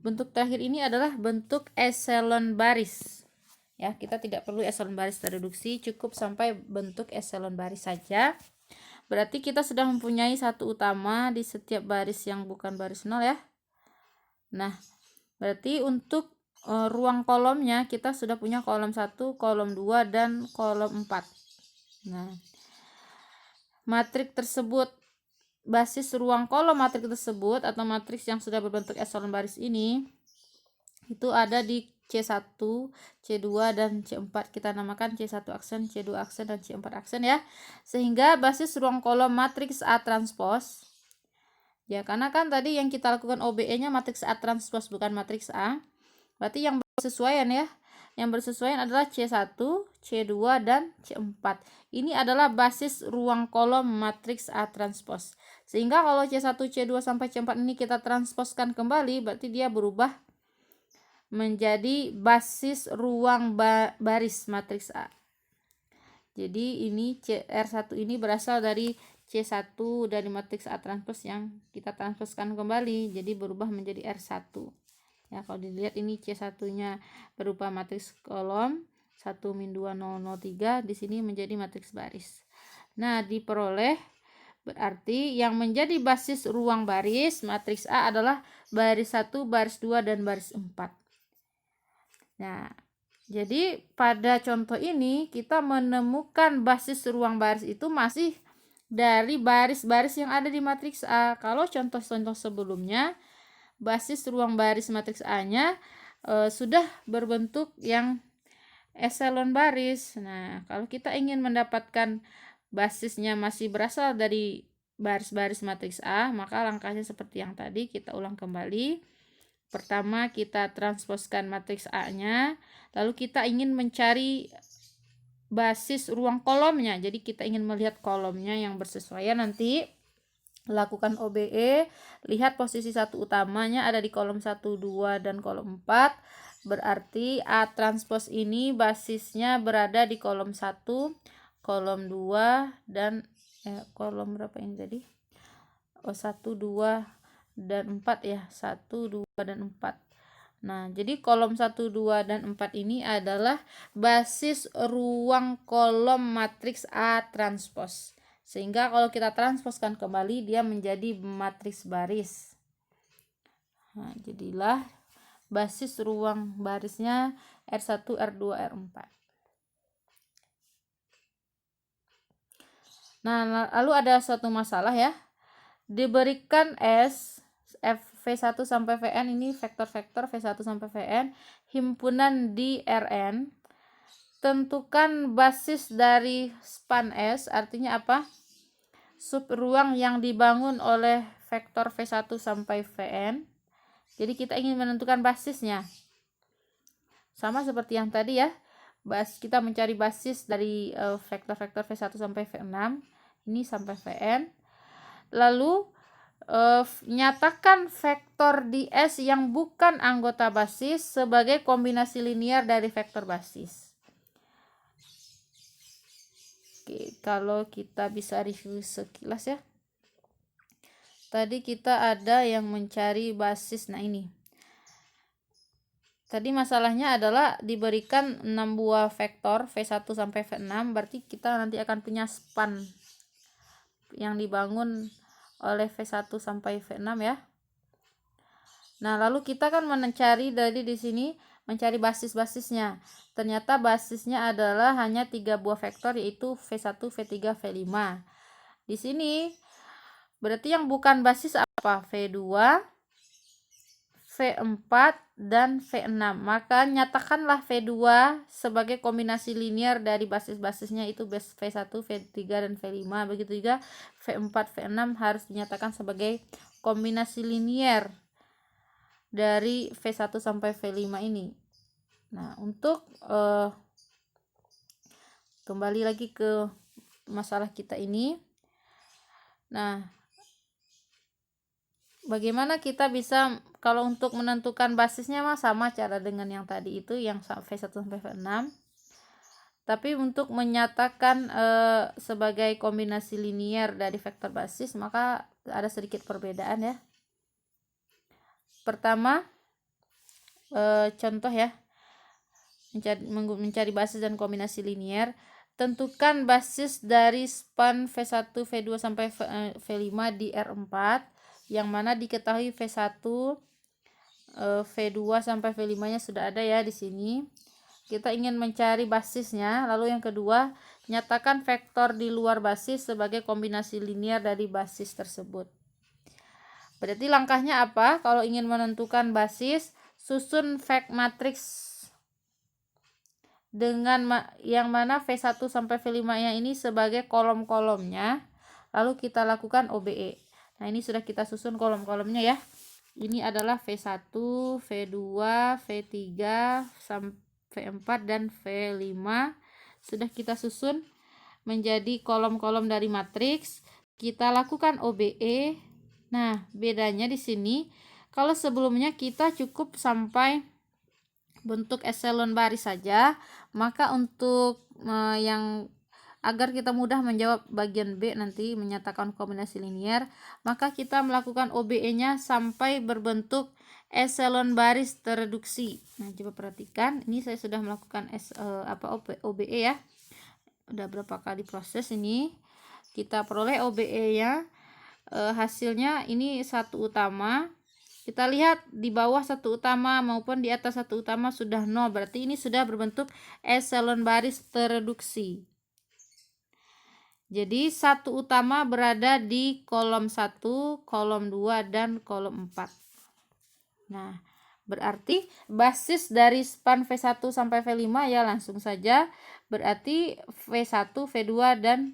Bentuk terakhir ini adalah bentuk eselon baris. Ya, kita tidak perlu eselon baris tereduksi, cukup sampai bentuk eselon baris saja. Berarti kita sudah mempunyai satu utama di setiap baris yang bukan baris 0 ya. Nah, berarti untuk ruang kolomnya kita sudah punya kolom 1, kolom 2, dan kolom 4. Nah, matriks tersebut, basis ruang kolom matriks tersebut atau matriks yang sudah berbentuk eselon baris ini itu ada di C1, C2, dan C4. Kita namakan C1 aksen, C2 aksen, dan C4 aksen ya. Sehingga basis ruang kolom matriks A transpos, ya karena kan tadi yang kita lakukan OBE-nya matriks A transpos bukan matriks A. Berarti yang bersesuaian ya. Yang bersesuaian adalah C1, C2, dan C4. Ini adalah basis ruang kolom matriks A transpos. Sehingga kalau C1, C2 sampai C4 ini kita transposkan kembali, berarti dia berubah menjadi basis ruang baris matriks A. Jadi ini R1 ini berasal dari C1 dari matriks A transpose yang kita transposkan kembali, jadi berubah menjadi R1. Ya, kalau dilihat ini C1-nya berupa matriks kolom 1-2-0-0-3, di sini menjadi matriks baris. Nah, diperoleh berarti yang menjadi basis ruang baris matriks A adalah baris 1, baris 2, dan baris 4. Nah, jadi pada contoh ini kita menemukan basis ruang baris itu masih dari baris-baris yang ada di matriks A. Kalau contoh-contoh sebelumnya, basis ruang baris matriks A-nya sudah berbentuk yang eselon baris. Nah, kalau kita ingin mendapatkan basisnya masih berasal dari baris-baris matriks A, maka langkahnya seperti yang tadi, kita ulang kembali. Pertama, kita transposkan matriks A-nya, lalu kita ingin mencari basis ruang kolomnya. Jadi kita ingin melihat kolomnya yang bersesuaian, nanti lakukan OBE, lihat posisi satu utamanya ada di kolom 1, 2, dan kolom 4. Berarti A transpose ini basisnya berada di kolom 1, kolom 2, dan kolom berapa ini tadi? 1, 2, dan 4 ya. 1, 2, dan 4. Nah, jadi kolom 1, 2, dan 4 ini adalah basis ruang kolom matriks A transpose. Sehingga kalau kita transposkan kembali, dia menjadi matriks baris. Nah, jadilah basis ruang barisnya R1, R2, R4. Nah, lalu ada suatu masalah ya. Diberikan S V1 sampai Vn, ini vektor-vektor V1 sampai Vn, himpunan di Rn. Tentukan basis dari span S, artinya apa? Subruang yang dibangun oleh vektor V1 sampai Vn. Jadi kita ingin menentukan basisnya. Sama seperti yang tadi ya. Kita mencari basis dari vektor-vektor V1 sampai V6. Ini sampai Vn. Lalu nyatakan vektor di S yang bukan anggota basis sebagai kombinasi linear dari vektor basis. Oke, kalau kita bisa review sekilas ya. Tadi kita ada yang mencari basis. Nah, ini. Tadi masalahnya adalah diberikan 6 buah vektor V1 sampai V6, berarti kita nanti akan punya span yang dibangun oleh V1 sampai V6 ya. Nah, lalu kita kan mencari dari di sini, mencari basis-basisnya. Ternyata basisnya adalah hanya 3 buah vektor, yaitu V1, V3, V5. Di sini berarti yang bukan basis apa? V2, V4, dan V6. Maka nyatakanlah V2 sebagai kombinasi linear dari basis-basisnya, itu V1, V3, dan V5. Begitu juga V4, V6 harus dinyatakan sebagai kombinasi linear dari V1 sampai V5 ini. Nah, untuk kembali lagi ke masalah kita ini. Nah, bagaimana kita bisa, kalau untuk menentukan basisnya mah sama cara dengan yang tadi itu, yang V1 sampai V6. Tapi untuk menyatakan sebagai kombinasi linear dari vektor basis, maka ada sedikit perbedaan ya. Pertama, contoh ya, mencari basis dan kombinasi linear. Tentukan basis dari span V1, V2 sampai V5 di R4, yang mana diketahui V1, V2 sampai V5-nya sudah ada ya di sini. Kita ingin mencari basisnya. Lalu yang kedua, nyatakan vektor di luar basis sebagai kombinasi linear dari basis tersebut. Berarti langkahnya apa? Kalau ingin menentukan basis, susun matriks dengan yang mana V1 sampai V5-nya ini sebagai kolom-kolomnya. Lalu kita lakukan OBE. Nah, ini sudah kita susun kolom-kolomnya ya. Ini adalah V1, V2, V3, V4, dan V5. Sudah kita susun menjadi kolom-kolom dari matriks. Kita lakukan OBE. Nah, bedanya di sini, kalau sebelumnya kita cukup sampai bentuk eselon baris saja, maka untuk yang agar kita mudah menjawab bagian B nanti menyatakan kombinasi linier, maka kita melakukan OBE-nya sampai berbentuk eselon baris tereduksi. Nah, coba perhatikan, ini saya sudah melakukan OBE ya. Udah berapa kali proses ini. Kita peroleh OBE-nya. Hasilnya ini satu utama. Kita lihat di bawah satu utama maupun di atas satu utama sudah 0, berarti ini sudah berbentuk eselon baris tereduksi. Jadi satu utama berada di kolom 1, kolom 2, dan kolom 4. Nah, berarti basis dari span V1 sampai V5 ya langsung saja. Berarti V1, V2, dan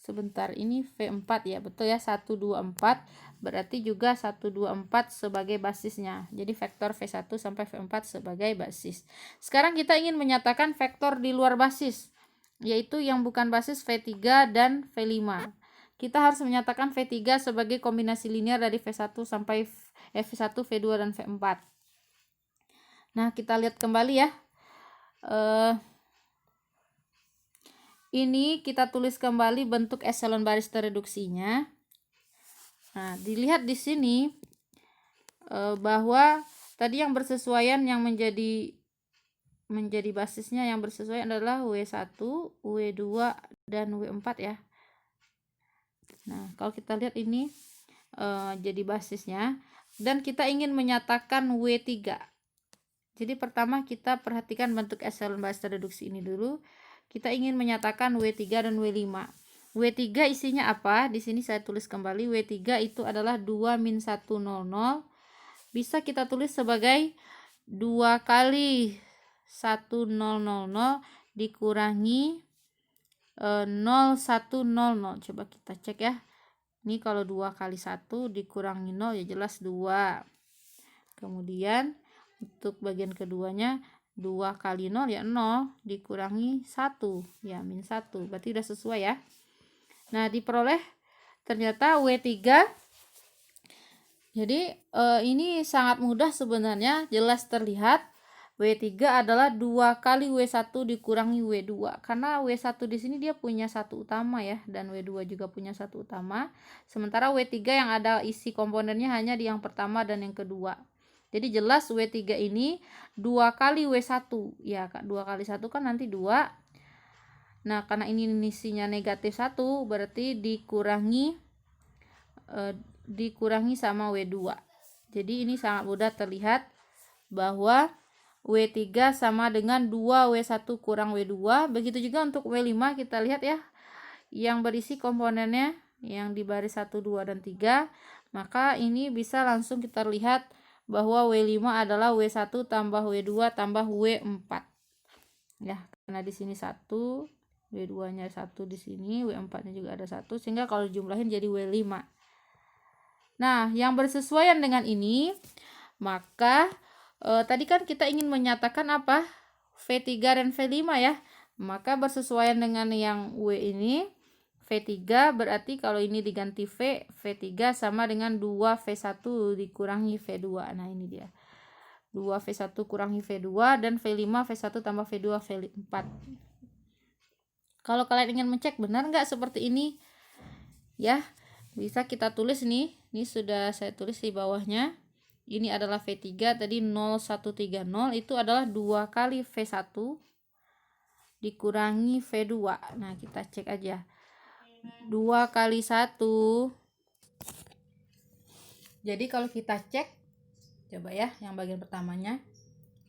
sebentar ini V4 ya, betul ya, 1, 2, 4. Berarti juga 1, 2, 4 sebagai basisnya. Jadi vektor V1 sampai V4 sebagai basis. Sekarang kita ingin menyatakan vektor di luar basis, yaitu yang bukan basis V3 dan V5. Kita harus menyatakan V3 sebagai kombinasi linear dari V1 sampai V1, V2, dan V4. Nah, kita lihat kembali ya. Ini kita tulis kembali bentuk eselon baris tereduksinya. Nah, dilihat di sini bahwa tadi yang bersesuaian yang menjadi basisnya yang bersesuaian adalah W1, W2, dan W4 ya. Nah, kalau kita lihat ini jadi basisnya, dan kita ingin menyatakan W3. Jadi pertama kita perhatikan bentuk eselon baris tereduksi ini dulu. Kita ingin menyatakan W3 dan W5. W3 isinya apa? Di sini saya tulis kembali, W3 itu adalah 2 min 1, 0, 0. Bisa kita tulis sebagai 2 kali 1, 0, 0, 0 dikurangi 0, 1, 0, 0. Coba kita cek ya. Ini kalau 2 kali 1 dikurangi 0 ya jelas 2. Kemudian untuk bagian keduanya 2 kali 0 ya 0 dikurangi 1 ya min 1. Berarti udah sesuai ya. Nah, diperoleh ternyata W3. Jadi ini sangat mudah sebenarnya, jelas terlihat. W3 adalah 2 kali W1 dikurangi W2. Karena W1 di sini dia punya satu utama ya, dan W2 juga punya satu utama. Sementara W3 yang ada isi komponennya hanya di yang pertama dan yang kedua. Jadi jelas W3 ini 2 kali W1. Ya, 2 kali 1 kan nanti 2. Nah, karena ini isinya negatif 1, berarti dikurangi sama W2. Jadi ini sangat mudah terlihat bahwa W3 sama dengan 2W1 kurang W2. Begitu juga untuk W5 kita lihat ya. Yang berisi komponennya yang di baris 1, 2, dan 3. Maka ini bisa langsung kita lihat bahwa W5 adalah W1 tambah W2 tambah W4. Ya, karena di sini 1, W2-nya 1 di sini, W4-nya juga ada 1, sehingga kalau jumlahin jadi W5. Nah, yang bersesuaian dengan ini, maka tadi kan kita ingin menyatakan apa? V3 dan V5 ya. Maka bersesuaian dengan yang W ini, V3 berarti kalau ini diganti V, V3 sama dengan 2V1 dikurangi V2. Nah, ini dia. 2V1 kurangi V2 dan V5 V1 tambah V2 V4. Kalau kalian ingin mengecek benar nggak seperti ini ya, bisa kita tulis nih. Ini sudah saya tulis di bawahnya. Ini adalah V3 tadi 0130 itu adalah 2 kali V1 dikurangi V2. Nah, kita cek aja. 2 kali 1. Jadi kalau kita cek, coba ya yang bagian pertamanya.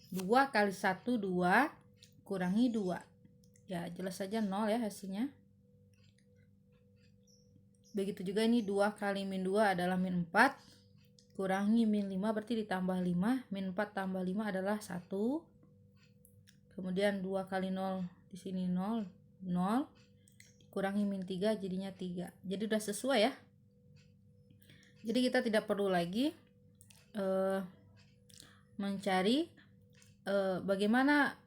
2 kali 1 2 kurangi 2. Ya, jelas saja 0 ya hasilnya. Begitu juga ini 2 kali min 2 adalah min 4. Kurangi min 5 berarti ditambah 5. Min 4 tambah 5 adalah 1. Kemudian 2 kali 0 di sini 0. 0. Dikurangi min 3 jadinya 3. Jadi udah sesuai ya. Jadi kita tidak perlu lagi mencari bagaimana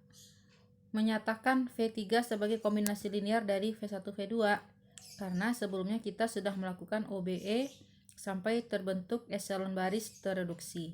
menyatakan V3 sebagai kombinasi linear dari V1 V2, karena sebelumnya kita sudah melakukan OBE sampai terbentuk eselon baris tereduksi.